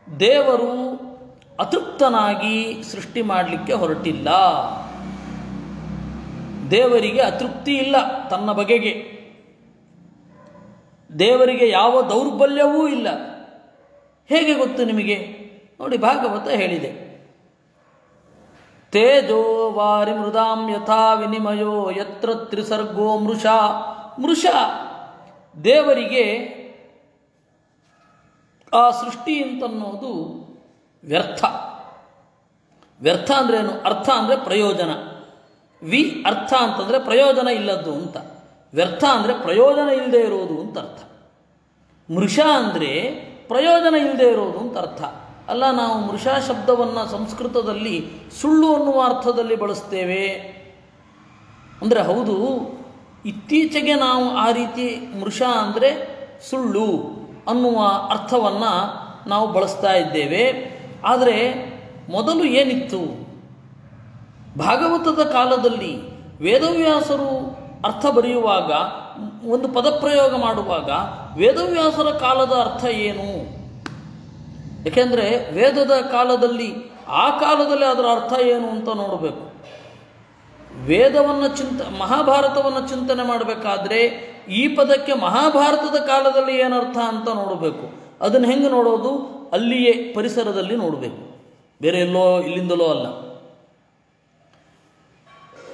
A: ದೇವರು ಅತೃಪ್ತನಾಗಿ ಸೃಷ್ಟಿ ಮಾಡಲಿಕ್ಕೆ ಹೊರಟಿಲ್ಲ. ದೇವರಿಗೆ ಅತೃಪ್ತಿ ಇಲ್ಲ ತನ್ನ ಬಗೆಗೆ. ದೇವರಿಗೆ ಯಾವ ದೌರ್ಬಲ್ಯವೂ ಇಲ್ಲ. ಹೇಗೆ ಗೊತ್ತು ನಿಮಗೆ? ನೋಡಿ, ಭಾಗವತ ಹೇಳಿದೆ, ತೇಜೋ ವಾರಿ ಮೃದಾಂ ಯಥಾ ವಿನಿಮಯೋ ಯತ್ರ ತ್ರಿಸರ್ಗೋ ಮೃಷಾ. ಮೃಷ ದೇವರಿಗೆ ಆ ಸೃಷ್ಟಿ ಅಂತನ್ನೋದು ವ್ಯರ್ಥ. ವ್ಯರ್ಥ ಅಂದ್ರೇನು? ಅರ್ಥ ಅಂದರೆ ಪ್ರಯೋಜನ. ಅರ್ಥ ಅಂತಂದರೆ ಪ್ರಯೋಜನ ಇಲ್ಲದ್ದು ಅಂತ. ವ್ಯರ್ಥ ಅಂದರೆ ಪ್ರಯೋಜನ ಇಲ್ಲದೆ ಇರೋದು ಅಂತ ಅರ್ಥ. ಮೃಷ ಅಂದರೆ ಪ್ರಯೋಜನ ಇಲ್ಲದೆ ಇರೋದು ಅಂತ ಅರ್ಥ. ಅಲ್ಲ, ನಾವು ಮೃಷಾ ಶಬ್ದವನ್ನು ಸಂಸ್ಕೃತದಲ್ಲಿ ಸುಳ್ಳು ಅನ್ನುವ ಅರ್ಥದಲ್ಲಿ ಬಳಸ್ತೇವೆ ಅಂದರೆ ಹೌದು, ಇತ್ತೀಚೆಗೆ ನಾವು ಆ ರೀತಿ ಮೃಷಾ ಅಂದರೆ ಸುಳ್ಳು ಅನ್ನುವ ಅರ್ಥವನ್ನು ನಾವು ಬಳಸ್ತಾ ಇದ್ದೇವೆ. ಆದರೆ ಮೊದಲು ಏನಿತ್ತು? ಭಾಗವತದ ಕಾಲದಲ್ಲಿ ವೇದವ್ಯಾಸರು ಅರ್ಥ ಬರೆಯುವಾಗ, ಒಂದು ಪದಪ್ರಯೋಗ ಮಾಡುವಾಗ ವೇದವ್ಯಾಸರ ಕಾಲದ ಅರ್ಥ ಏನು? ಏಕೆಂದರೆ ವೇದದ ಕಾಲದಲ್ಲಿ, ಆ ಕಾಲದಲ್ಲಿ ಅದರ ಅರ್ಥ ಏನು ಅಂತ ನೋಡಬೇಕು. ವೇದವನ್ನು ಮಹಾಭಾರತವನ್ನು ಚಿಂತನೆ ಮಾಡಬೇಕಾದ್ರೆ ಈ ಪದಕ್ಕೆ ಮಹಾಭಾರತದ ಕಾಲದಲ್ಲಿ ಏನರ್ಥ ಅಂತ ನೋಡಬೇಕು. ಅದನ್ನು ಹೆಂಗೆ ನೋಡೋದು? ಅಲ್ಲಿಯೇ ಪರಿಸರದಲ್ಲಿ ನೋಡಬೇಕು, ಬೇರೆ ಎಲ್ಲೋ ಇಲ್ಲಿಂದಲೋ ಅಲ್ಲ.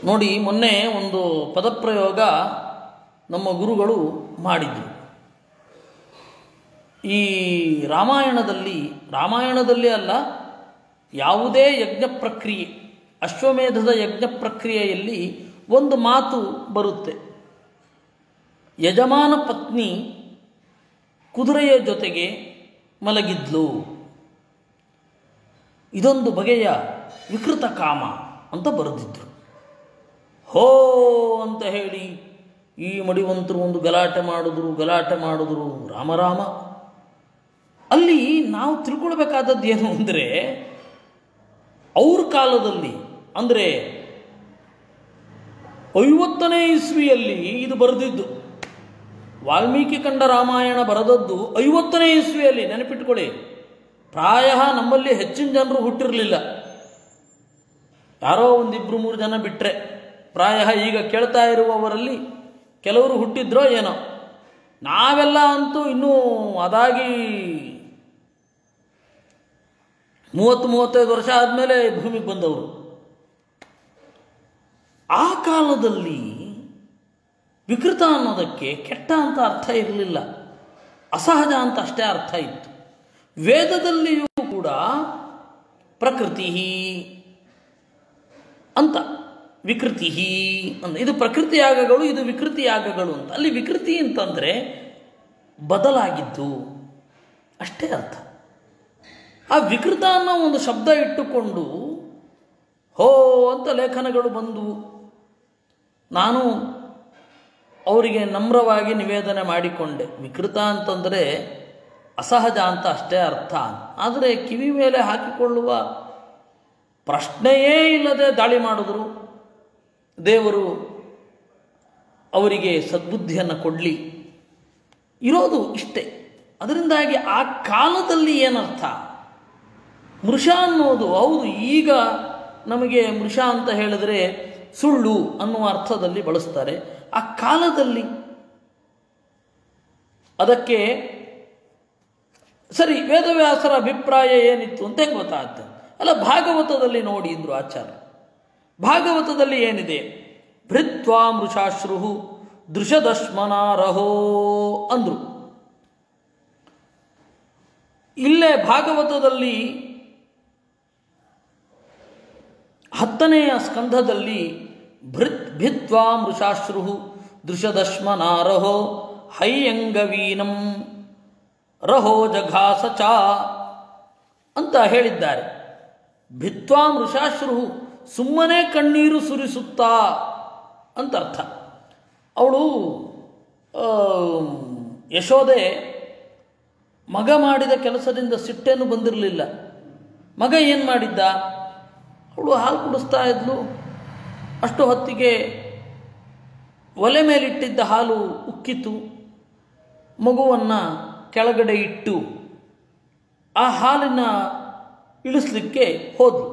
A: ನೋಡಿ, ಮೊನ್ನೆ ಒಂದು ಪದಪ್ರಯೋಗ ನಮ್ಮ ಗುರುಗಳು ಮಾಡಿದರು. ಈ ರಾಮಾಯಣದಲ್ಲಿ ಅಲ್ಲ, ಯಾವುದೇ ಯಜ್ಞ ಪ್ರಕ್ರಿಯೆ, ಅಶ್ವಮೇಧದ ಯಜ್ಞ ಪ್ರಕ್ರಿಯೆಯಲ್ಲಿ ಒಂದು ಮಾತು ಬರುತ್ತೆ, ಯಜಮಾನ ಪತ್ನಿ ಕುದುರೆಯ ಜೊತೆಗೆ ಮಲಗಿದ್ಲು. ಇದೊಂದು ಬಗೆಯ ವಿಕೃತ ಕಾಮ ಅಂತ ಬರೆದಿದ್ರು. ಹೋ ಅಂತ ಹೇಳಿ ಈ ಮಡಿವಂತರು ಒಂದು ಗಲಾಟೆ ಮಾಡಿದ್ರು. ರಾಮ. ಅಲ್ಲಿ ನಾವು ತಿಳ್ಕೊಳ್ಬೇಕಾದದ್ದು ಏನು ಅಂದರೆ, ಅವ್ರ ಕಾಲದಲ್ಲಿ ಅಂದರೆ 50ನೇ ಇಸ್ವಿಯಲ್ಲಿ ಇದು ಬರೆದಿದ್ದು. ವಾಲ್ಮೀಕಿ ಕಂಡ ರಾಮಾಯಣ ಬರೆದದ್ದು 50ನೇ ಇಸ್ವಿಯಲ್ಲಿ, ನೆನಪಿಟ್ಕೊಳ್ಳಿ. ಪ್ರಾಯ ನಮ್ಮಲ್ಲಿ ಹೆಚ್ಚಿನ ಜನರು ಹುಟ್ಟಿರಲಿಲ್ಲ, ಯಾರೋ ಒಂದಿಬ್ಬರು 3 ಜನ ಬಿಟ್ಟರೆ. ಪ್ರಾಯ ಈಗ ಕೇಳ್ತಾ ಇರುವವರಲ್ಲಿ ಕೆಲವರು ಹುಟ್ಟಿದ್ರೋ ಏನೋ. ನಾವೆಲ್ಲ ಅಂತೂ ಇನ್ನೂ ಅದಾಗಿ 30-35 ವರ್ಷ ಆದಮೇಲೆ ಭೂಮಿಗೆ ಬಂದವರು. ಆ ಕಾಲದಲ್ಲಿ ವಿಕೃತ ಅನ್ನೋದಕ್ಕೆ ಕೆಟ್ಟ ಅಂತ ಅರ್ಥ ಇರಲಿಲ್ಲ, ಅಸಹಜ ಅಂತ ಅಷ್ಟೇ ಅರ್ಥ ಇತ್ತು. ವೇದದಲ್ಲಿಯೂ ಕೂಡ ಪ್ರಕೃತಿ ಅಂತ, ವಿಕೃತಿ ಅಂತ, ಇದು ಪ್ರಕೃತಿ ಯಾಗಗಳು, ಇದು ವಿಕೃತಿ ಯಾಗಗಳು ಅಂತ. ಅಲ್ಲಿ ವಿಕೃತಿ ಅಂತಂದರೆ ಬದಲಾಗಿದ್ದು ಅಷ್ಟೇ ಅರ್ಥ. ಆ ವಿಕೃತ ಅನ್ನೋ ಒಂದು ಶಬ್ದ ಇಟ್ಟುಕೊಂಡು ಹೋ ಅಂತ ಲೇಖನಗಳು ಬಂದವು. ನಾನು ಅವರಿಗೆ ನಮ್ರವಾಗಿ ನಿವೇದನೆ ಮಾಡಿಕೊಂಡೆ, ವಿಕೃತ ಅಂತಂದರೆ ಅಸಹಜ ಅಂತ ಅಷ್ಟೇ ಅರ್ಥ. ಆದರೆ ಕಿವಿ ಮೇಲೆ ಹಾಕಿಕೊಳ್ಳುವ ಪ್ರಶ್ನೆಯೇ ಇಲ್ಲದೆ ದಾಳಿ ಮಾಡಿದ್ರು. ದೇವರು ಅವರಿಗೆ ಸದ್ಬುದ್ಧಿಯನ್ನು ಕೊಡಲಿ. ಇರೋದು ಇಷ್ಟೇ. ಅದರಿಂದಾಗಿ ಆ ಕಾಲದಲ್ಲಿ ಏನರ್ಥ? ಮೃಷ ಅನ್ನೋದು ಹೌದು, ಈಗ ನಮಗೆ ಮೃಷ ಅಂತ ಹೇಳಿದ್ರೆ ಸುಳ್ಳು ಅನ್ನುವ ಅರ್ಥದಲ್ಲಿ ಬಳಸ್ತಾರೆ. ಆ ಕಾಲದಲ್ಲಿ ಅದಕ್ಕೆ ಸರಿ ವೇದವ್ಯಾಸರ ಅಭಿಪ್ರಾಯ ಏನಿತ್ತು ಅಂತ ಹೆಂಗೆ ಗೊತ್ತಾಗುತ್ತೆ? ಅಲ್ಲ, ಭಾಗವತದಲ್ಲಿ ನೋಡಿ ಅಂದರು ಆಚಾರ್ಯ. ಭಾಗವತದಲ್ಲಿ ಏನಿದೆ? ಭೃತ್ವಾ ಮೃಷಾಶ್ರು ದೃಶದಶ್ಮನಾರಹೋ ಅಂದರು. ಇಲ್ಲೇ ಭಾಗವತದಲ್ಲಿ 10ನೆಯ ಸ್ಕಂಧದಲ್ಲಿ ಭಿತ್ವಾ ಮೃಷಾಶ್ರು ದೃಶದಶ್ಮನಾರಹೋ ಹೈಯಂಗವೀನಂ ರಹೋ ಜಘಾಸಚ ಅಂತ ಹೇಳಿದ್ದಾರೆ. ಭಿತ್ವಾ ಮೃಷಾಶ್ರು ಸುಮ್ಮನೆ ಕಣ್ಣೀರು ಸುರಿಸುತ್ತಾ ಅಂತ ಅರ್ಥ. ಅವಳು ಯಶೋದೆ ಮಗ ಮಾಡಿದ ಕೆಲಸದಿಂದ ಸಿಟ್ಟೇನು ಬಂದಿರಲಿಲ್ಲ. ಮಗ ಏನು ಮಾಡಿದ್ದ? ಅವಳು ಹಾಲು ಕುಡಿಸ್ತಾ ಇದ್ಲು. ಅಷ್ಟು ಹೊತ್ತಿಗೆ ಒಲೆ ಮೇಲಿಟ್ಟಿದ್ದ ಹಾಲು ಉಕ್ಕಿತು. ಮಗುವನ್ನು ಕೆಳಗಡೆ ಇಟ್ಟು ಆ ಹಾಲಿನ ಇಳಿಸ್ಲಿಕ್ಕೆ ಹೋದರು.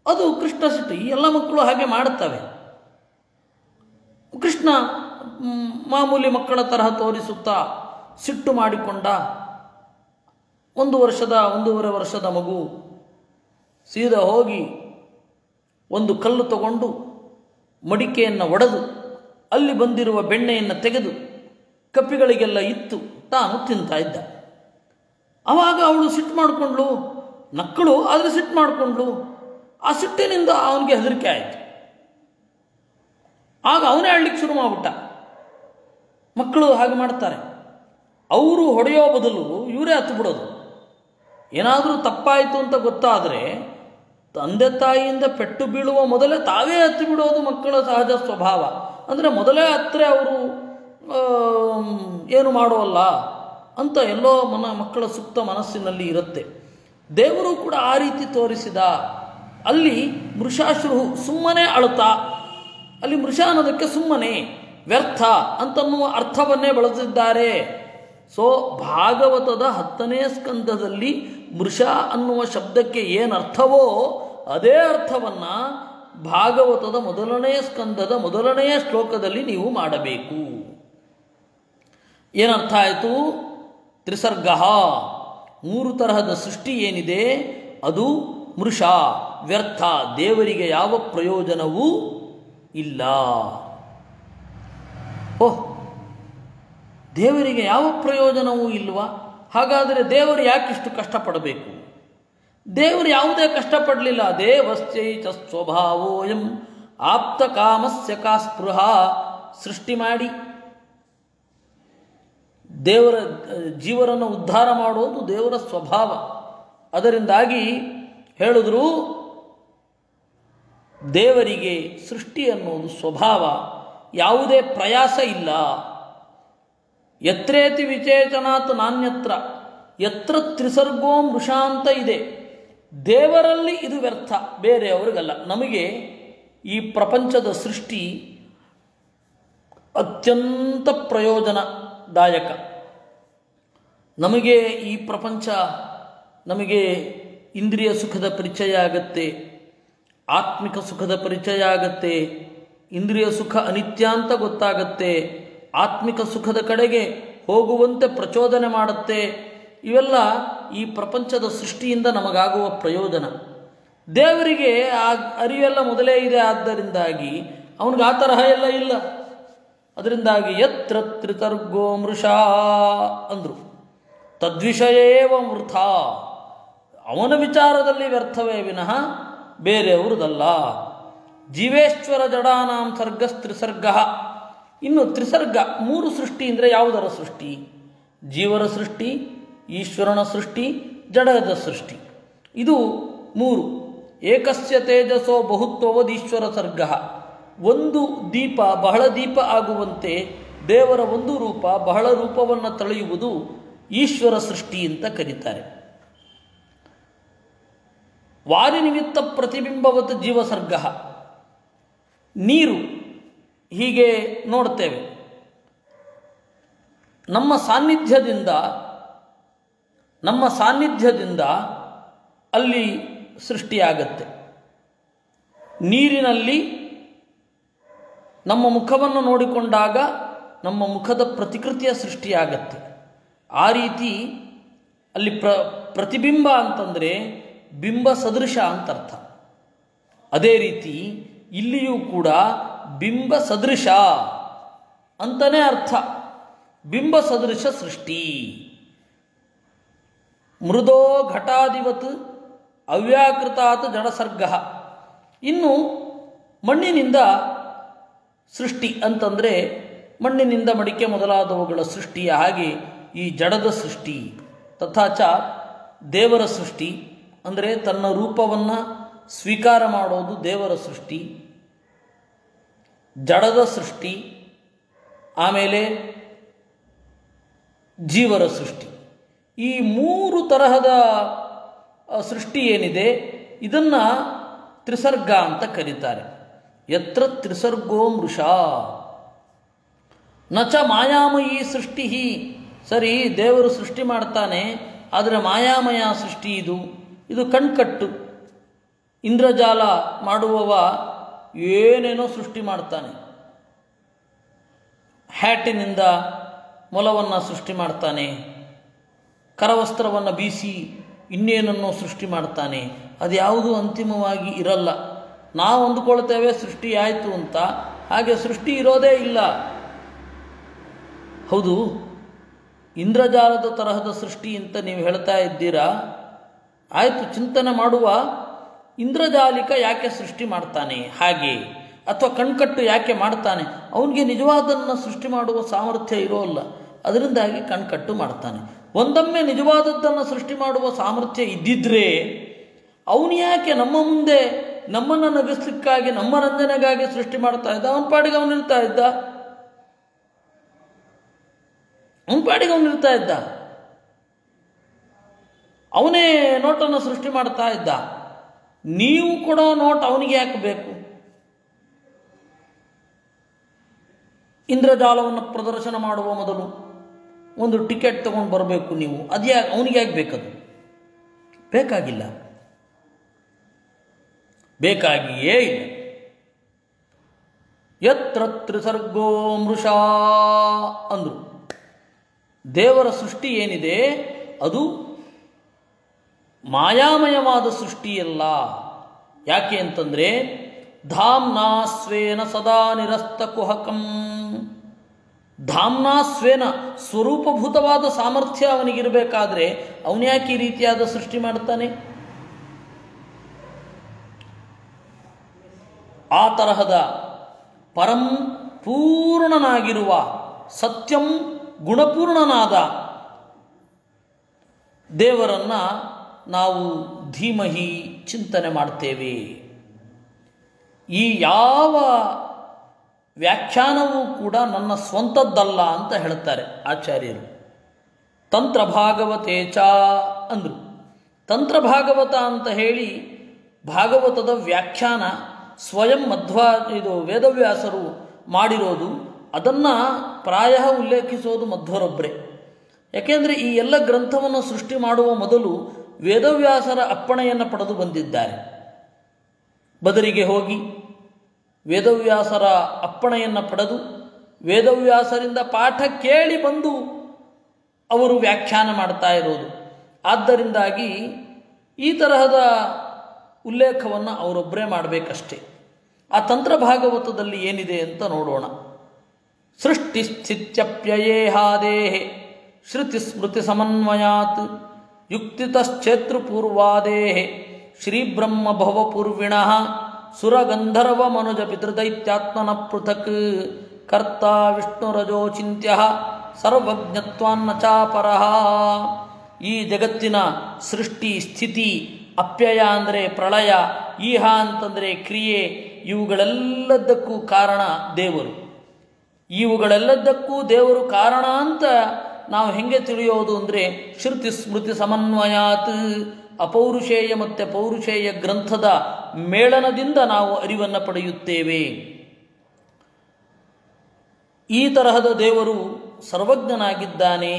A: ಅದು ಕೃಷ್ಣ ಸಿಟ್ಟು. ಈ ಎಲ್ಲ ಮಕ್ಕಳು ಹಾಗೆ ಮಾಡುತ್ತವೆ. ಕೃಷ್ಣ ಮಾಮೂಲಿ ಮಕ್ಕಳ ತರಹ ತೋರಿಸುತ್ತಾ ಸಿಟ್ಟು ಮಾಡಿಕೊಂಡ. 1.5 ವರ್ಷದ ಮಗು ಸೀದಾ ಹೋಗಿ ಒಂದು ಕಲ್ಲು ತಗೊಂಡು ಮಡಿಕೆಯನ್ನು ಒಡೆದು ಅಲ್ಲಿ ಬಂದಿರುವ ಬೆಣ್ಣೆಯನ್ನು ತೆಗೆದು ಕಪ್ಪಿಗಳಿಗೆಲ್ಲ ಇತ್ತು ತಾನು ತಿಂತಾ ಇದ್ದ. ಆವಾಗ ಅವಳು ಸಿಟ್ಟು ಮಾಡಿಕೊಂಡ್ಳು, ನಕ್ಕಳು, ಆದರೆ ಸಿಟ್ಟು ಮಾಡಿಕೊಂಡ್ಳು. ಆ ಸಿಟ್ಟಿನಿಂದ ಅವನಿಗೆ ಹೆದರಿಕೆ ಆಯಿತು. ಆಗ ಅವನೇ ಆಡ್ಲಿಕ್ಕೆ ಶುರು ಮಾಡಿಬಿಟ್ಟ. ಮಕ್ಕಳು ಹಾಗೆ ಮಾಡ್ತಾರೆ. ಅವರು ಹೊಡೆಯೋ ಬದಲು ಇವರೇ ಹತ್ತು ಬಿಡೋದು. ಏನಾದರೂ ತಪ್ಪಾಯಿತು ಅಂತ ಗೊತ್ತಾದರೆ ತಂದೆ ತಾಯಿಯಿಂದ ಪೆಟ್ಟು ಬೀಳುವ ಮೊದಲೇ ತಾವೇ ಹತ್ತಿ ಬಿಡೋದು ಮಕ್ಕಳ ಸಹಜ ಸ್ವಭಾವ. ಅಂದರೆ ಮೊದಲೇ ಹತ್ತಿರ ಅವರು ಏನು ಮಾಡೋಲ್ಲ ಅಂತ ಎಲ್ಲೋ ಮಕ್ಕಳ ಸುಪ್ತ ಮನಸ್ಸಿನಲ್ಲಿ ಇರುತ್ತೆ. ದೇವರು ಕೂಡ ಆ ರೀತಿ ತೋರಿಸಿದ. ಅಲ್ಲಿ ಮೃಷಾಶ್ರು ಸುಮ್ಮನೆ ಅಳುತ್ತಾ, ಅಲ್ಲಿ ಮೃಷ ಅನ್ನೋದಕ್ಕೆ ಸುಮ್ಮನೆ, ವ್ಯರ್ಥ ಅಂತನ್ನುವ ಅರ್ಥವನ್ನೇ ಬಳಸಿದ್ದಾರೆ. ಸೊ ಭಾಗವತದ 10ನೇ ಸ್ಕಂದದಲ್ಲಿ ಮೃಷ ಅನ್ನುವ ಶಬ್ದಕ್ಕೆ ಏನು ಅರ್ಥವೋ ಅದೇ ಅರ್ಥವನ್ನು ಭಾಗವತದ 1ನೇ ಸ್ಕಂದದ 1ನೆಯ ಶ್ಲೋಕದಲ್ಲಿ ನೀವು ಮಾಡಬೇಕು. ಏನರ್ಥ ಆಯಿತು? ತ್ರಿಸರ್ಗ, 3 ತರಹದ ಸೃಷ್ಟಿ ಏನಿದೆ ಅದು ಮೃಷ, ವ್ಯರ್ಥ, ದೇವರಿಗೆ ಯಾವ ಪ್ರಯೋಜನವೂ ಇಲ್ಲ. ದೇವರಿಗೆ ಯಾವ ಪ್ರಯೋಜನವೂ ಇಲ್ವಾ? ಹಾಗಾದರೆ ದೇವರು ಯಾಕಿಷ್ಟು ಕಷ್ಟಪಡಬೇಕು? ದೇವರು ಯಾವುದೇ ಕಷ್ಟಪಡಲಿಲ್ಲ. ದೇವಶ್ಚೈಚ ಸ್ವಭಾವೋಯಂ ಆಪ್ತ ಕಾಮಸ್ಯ ಕಾ ಸ್ಪೃಹ. ಸೃಷ್ಟಿ ಮಾಡಿ ದೇವರ ಜೀವರನ್ನು ಉದ್ಧಾರ ಮಾಡೋದು ದೇವರ ಸ್ವಭಾವ. ಅದರಿಂದಾಗಿ ಹೇಳಿದ್ರು ದೇವರಿಗೆ ಸೃಷ್ಟಿ ಅನ್ನೋದು ಸ್ವಭಾವ, ಯಾವುದೇ ಪ್ರಯಾಸ ಇಲ್ಲ. ಯತ್ರೇತಿ ವಿಚೇತನಾತ್ ನಾನ್ಯತ್ರ ಯತ್ರ ತ್ರಿಸರ್ಗೋ ಮೃಷಾ ಅಂತ ಇದೆ. ದೇವರಲ್ಲಿ ಇದು ವ್ಯರ್ಥ, ಬೇರೆಯವರಿಗಲ್ಲ. ನಮಗೆ ಈ ಪ್ರಪಂಚದ ಸೃಷ್ಟಿ ಅತ್ಯಂತ ಪ್ರಯೋಜನದಾಯಕ. ನಮಗೆ ಈ ಪ್ರಪಂಚ, ನಮಗೆ ಇಂದ್ರಿಯ ಸುಖದ ಪರಿಚಯ ಆಗತ್ತೆ, ಆತ್ಮಿಕ ಸುಖದ ಪರಿಚಯ ಆಗತ್ತೆ, ಇಂದ್ರಿಯ ಸುಖ ಅನಿತ್ಯ ಅಂತ ಗೊತ್ತಾಗತ್ತೆ, ಆತ್ಮಿಕ ಸುಖದ ಕಡೆಗೆ ಹೋಗುವಂತೆ ಪ್ರಚೋದನೆ ಮಾಡುತ್ತೆ. ಇವೆಲ್ಲ ಈ ಪ್ರಪಂಚದ ಸೃಷ್ಟಿಯಿಂದ ನಮಗಾಗುವ ಪ್ರಯೋಜನ. ದೇವರಿಗೆ ಆ ಅರಿವೆಲ್ಲ ಮೊದಲೇ ಇದೆ. ಆದ್ದರಿಂದಾಗಿ ಅವನಿಗೆ ಆ ತರಹ ಎಲ್ಲ ಇಲ್ಲ. ಅದರಿಂದಾಗಿ ಯತ್ರ ತ್ರಿಸರ್ಗೋ ಮೃಷಾ ಅಂದರು. ತದ್ವಿಷಯೇವ ವೃಥ, ಅವನ ವಿಚಾರದಲ್ಲಿ ವ್ಯರ್ಥವೇ ವಿನಃ ಬೇರೆಯವರದಲ್ಲ. ಜೀವೇಶ್ವರ ಜಡಾನಾಂ ಸರ್ಗಸ್ತ್ರಿಸರ್ಗ. ಇನ್ನು ತ್ರಿಸರ್ಗ, 3 ಸೃಷ್ಟಿ ಅಂದರೆ ಯಾವುದರ ಸೃಷ್ಟಿ? ಜೀವರ ಸೃಷ್ಟಿ, ಈಶ್ವರನ ಸೃಷ್ಟಿ, ಜಡದ ಸೃಷ್ಟಿ. ಇದು 3. ಏಕಸ್ಯ ತೇಜಸೋ ಬಹುತ್ವವದೀಶ್ವರ ಸರ್ಗ. ಒಂದು ದೀಪ ಬಹಳ ದೀಪ ಆಗುವಂತೆ ದೇವರ ಒಂದು ರೂಪ ಬಹಳ ರೂಪವನ್ನು ತಳೆಯುವುದು ಈಶ್ವರ ಸೃಷ್ಟಿ ಅಂತ ಕರೀತಾರೆ. ವಾರಿ ನಿಮಿತ್ತ ಪ್ರತಿಬಿಂಬವತ್ ಜೀವಸರ್ಗ. ನೀರು ಹೀಗೆ ನೋಡ್ತೇವೆ. ನಮ್ಮ ಸಾನ್ನಿಧ್ಯದಿಂದ ಅಲ್ಲಿ ಸೃಷ್ಟಿಯಾಗತ್ತೆ. ನೀರಿನಲ್ಲಿ ನಮ್ಮ ಮುಖವನ್ನು ನೋಡಿಕೊಂಡಾಗ ನಮ್ಮ ಮುಖದ ಪ್ರತಿಕೃತಿಯ ಸೃಷ್ಟಿಯಾಗತ್ತೆ. ಆ ರೀತಿ ಅಲ್ಲಿ ಪ್ರತಿಬಿಂಬ ಅಂತಂದರೆ ಬಿಂಬ ಸದೃಶ ಅಂತರ್ಥ. ಅದೇ ರೀತಿ ಇಲ್ಲಿಯೂ ಕೂಡ ಬಿಂಬ ಸದೃಶ ಅಂತಲೇ ಅರ್ಥ. ಬಿಂಬ ಸದೃಶ ಸೃಷ್ಟಿ. ಮೃದೋ ಘಟಾದಿವತ್ ಅವ್ಯಾಕೃತಾತ್ ಜಡಸರ್ಗ. ಇನ್ನು ಮಣ್ಣಿನಿಂದ ಸೃಷ್ಟಿ ಅಂತಂದರೆ ಮಣ್ಣಿನಿಂದ ಮಡಿಕೆ ಮೊದಲಾದವುಗಳ ಸೃಷ್ಟಿಯ ಹಾಗೆ ಈ ಜಡದ ಸೃಷ್ಟಿ. ತಥಾಚ ದೇವರ ಸೃಷ್ಟಿ ಅಂದರೆ ತನ್ನ ರೂಪವನ್ನು ಸ್ವೀಕಾರ ಮಾಡೋದು ದೇವರ ಸೃಷ್ಟಿ. ಜಡದ ಸೃಷ್ಟಿ, ಆಮೇಲೆ ಜೀವರ ಸೃಷ್ಟಿ. ಈ 3 ತರಹದ ಸೃಷ್ಟಿ ಏನಿದೆ ಇದನ್ನು ತ್ರಿಸರ್ಗ ಅಂತ ಕರೀತಾರೆ. ಯತ್ರ ತ್ರಿಸರ್ಗೋ ಮೃಷಾ ನಚ ಮಾಯಾಮಯಿ ಸೃಷ್ಟಿ. ಸರಿ, ದೇವರು ಸೃಷ್ಟಿ ಮಾಡ್ತಾನೆ, ಆದರೆ ಮಾಯಾಮಯ ಸೃಷ್ಟಿ ಇದು ಕಣ್ಕಟ್ಟು. ಇಂದ್ರಜಾಲ ಮಾಡುವವ ಏನೇನೋ ಸೃಷ್ಟಿ ಮಾಡ್ತಾನೆ. ಹ್ಯಾಟಿನಿಂದ ಮೊಲವನ್ನು ಸೃಷ್ಟಿ ಮಾಡ್ತಾನೆ, ಕರವಸ್ತ್ರವನ್ನು ಬೀಸಿ ಇನ್ನೇನನ್ನೋ ಸೃಷ್ಟಿ ಮಾಡ್ತಾನೆ. ಅದು ಯಾವುದೂ ಅಂತಿಮವಾಗಿ ಇರಲ್ಲ. ನಾವು ಅಂದುಕೊಳ್ತೇವೆ ಸೃಷ್ಟಿ ಆಯಿತು ಅಂತ, ಹಾಗೆ ಸೃಷ್ಟಿ ಇರೋದೇ ಇಲ್ಲ. ಹೌದು, ಇಂದ್ರಜಾಲದ ತರಹದ ಸೃಷ್ಟಿ ಅಂತ ನೀವು ಹೇಳ್ತಾ ಇದ್ದೀರಾ. ಆಯಿತು, ಚಿಂತನೆ ಮಾಡುವ. ಇಂದ್ರಜಾಲಿಕ ಯಾಕೆ ಸೃಷ್ಟಿ ಮಾಡ್ತಾನೆ ಹಾಗೆ, ಅಥವಾ ಕಣ್ಕಟ್ಟು ಯಾಕೆ ಮಾಡ್ತಾನೆ? ಅವನಿಗೆ ನಿಜವಾದನ್ನು ಸೃಷ್ಟಿ ಮಾಡುವ ಸಾಮರ್ಥ್ಯ ಇರೋಲ್ಲ, ಅದರಿಂದಾಗಿ ಕಣ್ಕಟ್ಟು ಮಾಡ್ತಾನೆ. ಒಂದೊಮ್ಮೆ ನಿಜವಾದದ್ದನ್ನು ಸೃಷ್ಟಿ ಮಾಡುವ ಸಾಮರ್ಥ್ಯ ಇದ್ದಿದ್ರೆ ಅವನು ಯಾಕೆ ನಮ್ಮ ಮುಂದೆ ನಮ್ಮನ್ನು ನಗಿಸ್ಲಿಕ್ಕಾಗಿ, ನಮ್ಮ ರಂಜನೆಗಾಗಿ ಸೃಷ್ಟಿ ಮಾಡ್ತಾ ಇದ್ದ? ಅವನ ಪಾಡಿಗೆ ಅವನಿರ್ತಾ ಇದ್ದ. ಅವನೇ ನೋಟನ್ನು ಸೃಷ್ಟಿ ಮಾಡ್ತಾ ಇದ್ದ. ನೀವು ಕೊಡೋ ನೋಟ್ ಅವನಿಗೆ ಯಾಕೆ ಬೇಕು? ಇಂದ್ರಜಾಲವನ್ನು ಪ್ರದರ್ಶನ ಮಾಡುವ ಮೊದಲು ಒಂದು ಟಿಕೆಟ್ ತಗೊಂಡು ಬರಬೇಕು ನೀವು. ಅದ್ಯಾಕೆ ಅವನಿಗೆ ಯಾಕೆ ಬೇಕದು? ಬೇಕಾಗಿಲ್ಲ, ಬೇಕಾಗಿಯೇ ಇಲ್ಲ. ಯತ್ರ ತ್ರಿಸರ್ಗೋ ಮೃಷಾ ಅಂದರು. ದೇವರ ಸೃಷ್ಟಿ ಏನಿದೆ ಅದು ಮಾಯಾಮಯವಾದ ಸೃಷ್ಟಿಯಲ್ಲ. ಯಾಕೆ ಅಂತಂದರೆ ಧಾಮ್ನಾ ಸ್ವೇನ ಸದಾ ನಿರಸ್ತ ಕುಹಕಂ. ಧಾಮ್ನಾ ಸ್ವೇನ ಸ್ವರೂಪಭೂತವಾದ ಸಾಮರ್ಥ್ಯ ಅವನಿಗಿರಬೇಕಾದ್ರೆ ಅವನು ಯಾಕೆ ಈ ರೀತಿಯಾದ ಸೃಷ್ಟಿ ಮಾಡ್ತಾನೆ? ಆ ತರಹದ ಪರಂ ಪೂರ್ಣನಾಗಿರುವ ಸತ್ಯಂ ಗುಣಪೂರ್ಣನಾದ ದೇವರನ್ನು ನಾವು ಧೀಮಹಿ ಚಿಂತನೆ ಮಾಡ್ತೇವೆ. ಈ ಯಾವ ವ್ಯಾಖ್ಯಾನವೂ ಕೂಡ ನನ್ನ ಸ್ವಂತದ್ದಲ್ಲ ಅಂತ ಹೇಳ್ತಾರೆ ಆಚಾರ್ಯರು. ತಂತ್ರ ಭಾಗವತೆ ಚ ಅಂದರು. ತಂತ್ರ ಭಾಗವತ ಅಂತ ಹೇಳಿ ಭಾಗವತದ ವ್ಯಾಖ್ಯಾನ ಸ್ವಯಂ ವೇದವ್ಯಾಸರು ಮಾಡಿರೋದು. ಅದನ್ನು ಪ್ರಾಯ ಉಲ್ಲೇಖಿಸೋದು ಮಧ್ವರೊಬ್ಬರೇ. ಯಾಕೆಂದರೆ ಈ ಎಲ್ಲ ಗ್ರಂಥವನ್ನು ಸೃಷ್ಟಿ ಮಾಡುವ ಮೊದಲು ವೇದವ್ಯಾಸರ ಅಪ್ಪಣೆಯನ್ನು ಪಡೆದು ಬಂದಿದ್ದಾರೆ. ಬದರಿಗೆ ಹೋಗಿ ವೇದವ್ಯಾಸರ ಅಪ್ಪಣೆಯನ್ನು ಪಡೆದು ವೇದವ್ಯಾಸರಿಂದ ಪಾಠ ಕೇಳಿ ಬಂದು ಅವರು ವ್ಯಾಖ್ಯಾನ ಮಾಡ್ತಾ ಇರೋದು. ಆದ್ದರಿಂದಾಗಿ ಈ ತರಹದ ಉಲ್ಲೇಖವನ್ನು ಅವರೊಬ್ಬರೇ ಮಾಡಬೇಕಷ್ಟೇ. ಆ ತಂತ್ರ ಭಾಗವತದಲ್ಲಿ ಏನಿದೆ ಅಂತ ನೋಡೋಣ. ಸೃಷ್ಟಿ ಸ್ಥಿತ್ಯಪ್ಯಯೇಹಾದೇಹೆ ಶ್ರುತಿ ಸ್ಮೃತಿ ಸಮನ್ವಯಾತ್ ಯುಕ್ತಿತಶ್ಚೇತೃಪೂರ್ವಾದೇಹೆ ಶ್ರೀಬ್ರಹ್ಮ ಭವಪೂರ್ವಿಣಃ ಸುರಗಂಧರ್ವ ಮನುಜ ಪಿತೃದೈತ್ಯಾತ್ಮನ ಪೃಥಕ್ ಕರ್ತ ವಿಷ್ಣುರಜೋಚಿಂತ್ಯ ಸರ್ವಜ್ಞತ್ವಾನ್ನ ಚಾಪರಃ. ಈ ಜಗತ್ತಿನ ಸೃಷ್ಟಿ ಸ್ಥಿತಿ, ಅಪ್ಯಯ ಅಂದರೆ ಪ್ರಳಯ, ಈಹ ಅಂತಂದರೆ ಕ್ರಿಯೆ, ಇವುಗಳೆಲ್ಲದಕ್ಕೂ ಕಾರಣ ದೇವರು. ಇವುಗಳೆಲ್ಲದಕ್ಕೂ ದೇವರು ಕಾರಣ ಅಂತ ನಾವು ಹೆಂಗೆ ತಿಳಿಯೋದು ಅಂದರೆ ಶ್ರುತಿ ಸ್ಮೃತಿ ಸಮನ್ವಯಾತ್, ಅಪೌರುಷೇಯ ಮತ್ತು ಪೌರುಷೇಯ ಗ್ರಂಥದ ಮೇಳನದಿಂದ ನಾವು ಅರಿವನ್ನು ಪಡೆಯುತ್ತೇವೆ. ಈ ತರಹದ ದೇವರು ಸರ್ವಜ್ಞನಾಗಿದ್ದಾನೆ.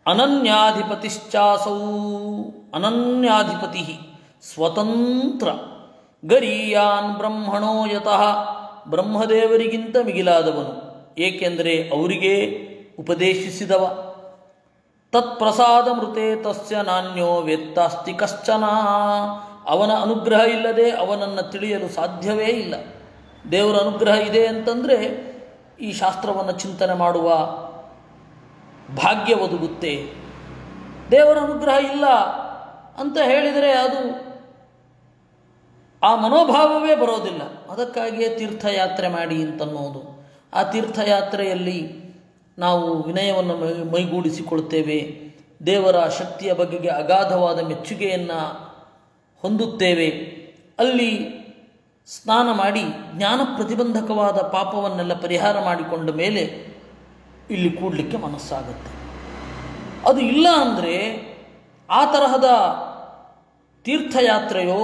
A: ಅನನ್ಯಾಧಿಪತಿಶ್ಚಾಸೌ, ಅನನ್ಯಾಧಿಪತಿ ಸ್ವತಂತ್ರ ಗರೀಯಾನ್ ಬ್ರಹ್ಮಣೋ ಯತಃ, ಬ್ರಹ್ಮದೇವರಿಗಿಂತ ಮಿಗಿಲಾದವನು, ಏಕೆಂದರೆ ಅವರಿಗೆ ಉಪದೇಶಿಸಿದವ. ತತ್ಪ್ರಸಾದ ಮೃತೆ ತಸ್ಯ ನಾನ್ಯೋ ವೇತ್ತಾಸ್ತಿ ಕಶ್ಚನ, ಅವನ ಅನುಗ್ರಹ ಇಲ್ಲದೆ ಅವನನ್ನು ತಿಳಿಯಲು ಸಾಧ್ಯವೇ ಇಲ್ಲ. ದೇವರ ಅನುಗ್ರಹ ಇದೆ ಅಂತಂದರೆ ಈ ಶಾಸ್ತ್ರವನ್ನು ಚಿಂತನೆ ಮಾಡುವ ಭಾಗ್ಯ ಒದಗುತ್ತೆ. ದೇವರ ಅನುಗ್ರಹ ಇಲ್ಲ ಅಂತ ಹೇಳಿದರೆ ಅದು ಆ ಮನೋಭಾವವೇ ಬರೋದಿಲ್ಲ. ಅದಕ್ಕಾಗಿಯೇ ತೀರ್ಥಯಾತ್ರೆ ಮಾಡಿ ಅಂತನ್ನೋದು. ಆ ತೀರ್ಥಯಾತ್ರೆಯಲ್ಲಿ ನಾವು ವಿನಯವನ್ನು ಮೈಗೂಡಿಸಿಕೊಳ್ತೇವೆ. ದೇವರ ಶಕ್ತಿಯ ಬಗೆಗೆ ಅಗಾಧವಾದ ಮೆಚ್ಚುಗೆಯನ್ನು ಹೊಂದುತ್ತೇವೆ. ಅಲ್ಲಿ ಸ್ನಾನ ಮಾಡಿ ಜ್ಞಾನ ಪ್ರತಿಬಂಧಕವಾದ ಪಾಪವನ್ನೆಲ್ಲ ಪರಿಹಾರ ಮಾಡಿಕೊಂಡ ಮೇಲೆ ಇಲ್ಲಿ ಕೂಡಲಿಕ್ಕೆ ಮನಸ್ಸಾಗುತ್ತೆ. ಅದು ಇಲ್ಲ ಅಂದರೆ ಆ ತರಹದ ತೀರ್ಥಯಾತ್ರೆಯೋ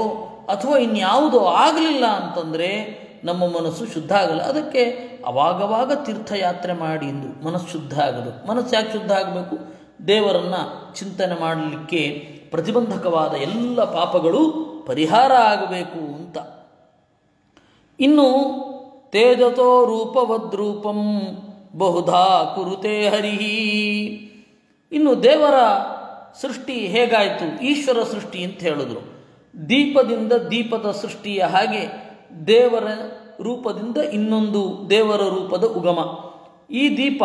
A: ಅಥವಾ ಇನ್ಯಾವುದೋ ಆಗಲಿಲ್ಲ ಅಂತಂದರೆ ನಮ್ಮ ಮನಸ್ಸು ಶುದ್ಧ ಆಗಲ್ಲ. ಅದಕ್ಕೆ ಅವಾಗವಾಗ ತೀರ್ಥಯಾತ್ರೆ ಮಾಡಿ ಎಂದು ಮನಸ್ಸು ಶುದ್ಧ ಆಗಬೇಕು. ಮನಸ್ಸು ಯಾಕೆ ಶುದ್ಧ ಆಗಬೇಕು? ದೇವರನ್ನು ಚಿಂತನೆ ಮಾಡಲಿಕ್ಕೆ ಪ್ರತಿಬಂಧಕವಾದ ಎಲ್ಲ ಪಾಪಗಳು ಪರಿಹಾರ ಆಗಬೇಕು ಅಂತ. ಇನ್ನು ತೇಜತೋ ರೂಪವದ್ರೂಪಂ ಬಹುಧಾ ಕುರುತೆ ಹರಿಹಿ. ಇನ್ನು ದೇವರ ಸೃಷ್ಟಿ ಹೇಗಾಯಿತು? ಈಶ್ವರ ಸೃಷ್ಟಿ ಅಂತ ಹೇಳಿದ್ರು. ದೀಪದಿಂದ ದೀಪದ ಸೃಷ್ಟಿಯ ಹಾಗೆ ದೇವರ ರೂಪದಿಂದ ಇನ್ನೊಂದು ದೇವರ ರೂಪದ ಉಗಮ. ಈ ದೀಪ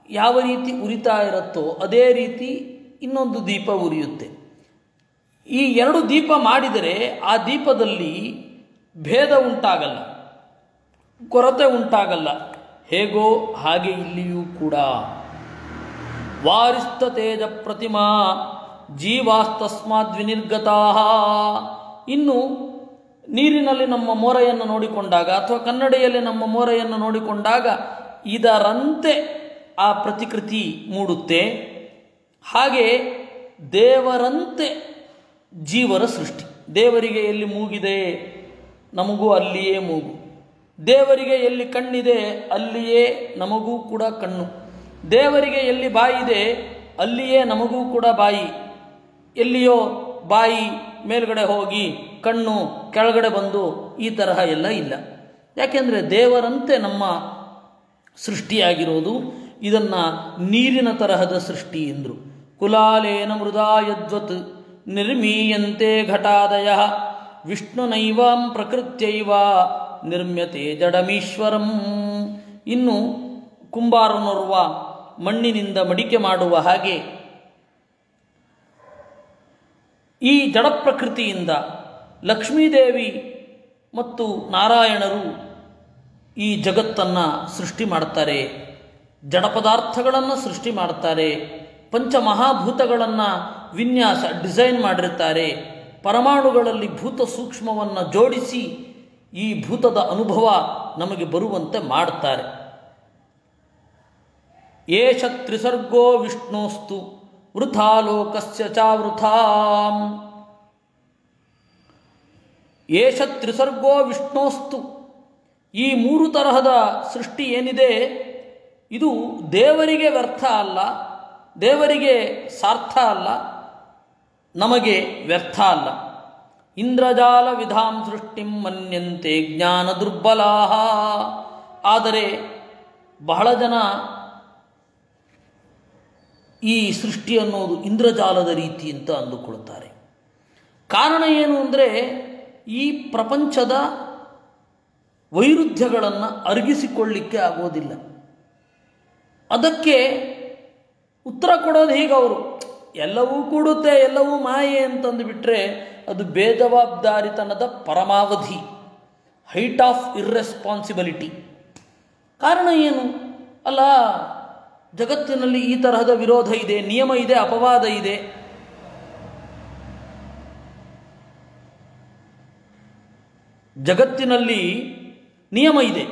A: ಯಾವ ರೀತಿ ಉರಿತಾ ಇರುತ್ತೋ ಅದೇ ರೀತಿ ಇನ್ನೊಂದು ದೀಪ ಉರಿಯುತ್ತೆ. ಈ ಎರಡು ದೀಪ ಮಾಡಿದರೆ ಆ ದೀಪದಲ್ಲಿ ಭೇದ ಉಂಟಾಗಲ್ಲ, ಕೊರತೆ ಉಂಟಾಗಲ್ಲ. ಹೇಗೋ ಹಾಗೆ ಇಲ್ಲಿಯೂ ಕೂಡ ವಾರಿಸ್ತ ತೇಜ ಪ್ರತಿಮಾ ಜೀವಾಸ್ತಸ್ಮಾದ್ ವಿನಿರ್ಗತಾ. ಇನ್ನು ನೀರಿನಲ್ಲಿ ನಮ್ಮ ಮೋರೆಯನ್ನು ನೋಡಿಕೊಂಡಾಗ ಅಥವಾ ಕನ್ನಡಿಯಲ್ಲಿ ನಮ್ಮ ಮೋರೆಯನ್ನು ನೋಡಿಕೊಂಡಾಗ ಇದರಂತೆ ಆ ಪ್ರತಿಕೃತಿ ಮೂಡುತ್ತೆ. ಹಾಗೆ ದೇವರಂತೆ ಜೀವರ ಸೃಷ್ಟಿ. ದೇವರಿಗೆ ಎಲ್ಲಿ ಮೂಗಿದೆ ನಮಗೂ ಅಲ್ಲಿಯೇ ಮೂಗು, ದೇವರಿಗೆ ಎಲ್ಲಿ ಕಣ್ಣಿದೆ ಅಲ್ಲಿಯೇ ನಮಗೂ ಕೂಡ ಕಣ್ಣು, ದೇವರಿಗೆ ಎಲ್ಲಿ ಬಾಯಿದೆ ಅಲ್ಲಿಯೇ ನಮಗೂ ಕೂಡ ಬಾಯಿ. ಎಲ್ಲಿಯೋ ಬಾಯಿ ಮೇಲ್ಗಡೆ ಹೋಗಿ ಕಣ್ಣು ಕೆಳಗಡೆ ಬಂದು ಈ ತರಹ ಎಲ್ಲ ಇಲ್ಲ. ಯಾಕೆಂದರೆ ದೇವರಂತೆ ನಮ್ಮ ಸೃಷ್ಟಿಯಾಗಿರೋದು. ಇದನ್ನು ನೀರಿನ ತರಹದ ಸೃಷ್ಟಿ ಎಂದರು. ಕುಲಾಲೇನ ಮೃದಾಯದ್ವತ್ ನಿರ್ಮೀಯಂತೆ ಘಟಾದಯ ವಿಷ್ಣುನೈವಾಂ ಪ್ರಕೃತ್ಯೈವ ನಿರ್ಮ್ಯತೆ ಜಡಮೀಶ್ವರಂ. ಇನ್ನು ಕುಂಬಾರನೋರ್ವ ಮಣ್ಣಿನಿಂದ ಮಡಿಕೆ ಮಾಡುವ ಹಾಗೆ ಈ ಜಡ ಪ್ರಕೃತಿಯಿಂದ ಲಕ್ಷ್ಮೀದೇವಿ ಮತ್ತು ನಾರಾಯಣರು ಈ ಜಗತ್ತನ್ನು ಸೃಷ್ಟಿ ಮಾಡ್ತಾರೆ, ಜಡ ಪದಾರ್ಥಗಳನ್ನು ಸೃಷ್ಟಿ ಮಾಡ್ತಾರೆ, ಪಂಚಮಹಾಭೂತಗಳನ್ನು ವಿನ್ಯಾಸ ಡಿಸೈನ್ ಮಾಡಿರ್ತಾರೆ, ಪರಮಾಣುಗಳಲ್ಲಿ ಭೂತ ಸೂಕ್ಷ್ಮವನ್ನು ಜೋಡಿಸಿ ಈ ಭೂತದ ಅನುಭವ ನಮಗೆ ಬರುವಂತೆ ಮಾಡ್ತಾರೆ. ಏಷ ತ್ರಿಸರ್ಗೋ ವಿಷ್ಣೋಸ್ತು ವೃಥಾ ಲೋಕಸ್ಯ ಚಾವೃಥಾಂ. ಏಷ ತ್ರಿಸರ್ಗೋ ವಿಷ್ಣೋಸ್ತು. ಈ ಮೂರು ತರಹದ ಸೃಷ್ಟಿ ಏನಿದೆ ಇದು ದೇವರಿಗೆ ವ್ಯರ್ಥ ಅಲ್ಲ, ದೇವರಿಗೆ ಸಾರ್ಥ ಅಲ್ಲ, ನಮಗೆ ವ್ಯರ್ಥ ಅಲ್ಲ. ಇಂದ್ರಜಾಲ ವಿಧಾಂ ಸೃಷ್ಟಿಂ ಮನ್ಯಂತೆ ಜ್ಞಾನ ದುರ್ಬಲಾಹ. ಆದರೆ ಬಹಳ ಜನ ಈ ಸೃಷ್ಟಿ ಅನ್ನೋದು ಇಂದ್ರಜಾಲದ ರೀತಿ ಅಂತ ಅಂದುಕೊಳ್ತಾರೆ. ಕಾರಣ ಏನು ಅಂದರೆ ಈ ಪ್ರಪಂಚದ ವೈರುಧ್ಯಗಳನ್ನು ಅರಗಿಸಿಕೊಳ್ಳಿಕ್ಕೆ ಆಗೋದಿಲ್ಲ. ಅದಕ್ಕೆ ಉತ್ತರ ಕೊಡೋದು ಹೀಗೆ, ಅವರು ಎಲ್ಲವೂ ಕೂಡುತ್ತೆ ಎಲ್ಲವೂ ಮಾಯೆ ಅಂತಂದು ಬಿಟ್ಟರೆ ಅದು ಬೇಜವಾಬ್ದಾರಿತನದ ಪರಮಾವಧಿ, ಹೈಟ್ ಆಫ್ ಇರ್ರೆಸ್ಪಾನ್ಸಿಬಿಲಿಟಿ. ಕಾರಣ ಏನು? ಅಲ್ಲ, ಜಗತ್ತಿನಲ್ಲಿ ಈ ತರಹದ ವಿರೋಧ ಇದೆ, ನಿಯಮ ಇದೆ, ಅಪವಾದ ಇದೆ. ಜಗತ್ತಿನಲ್ಲಿ ನಿಯಮ ಇದೆ,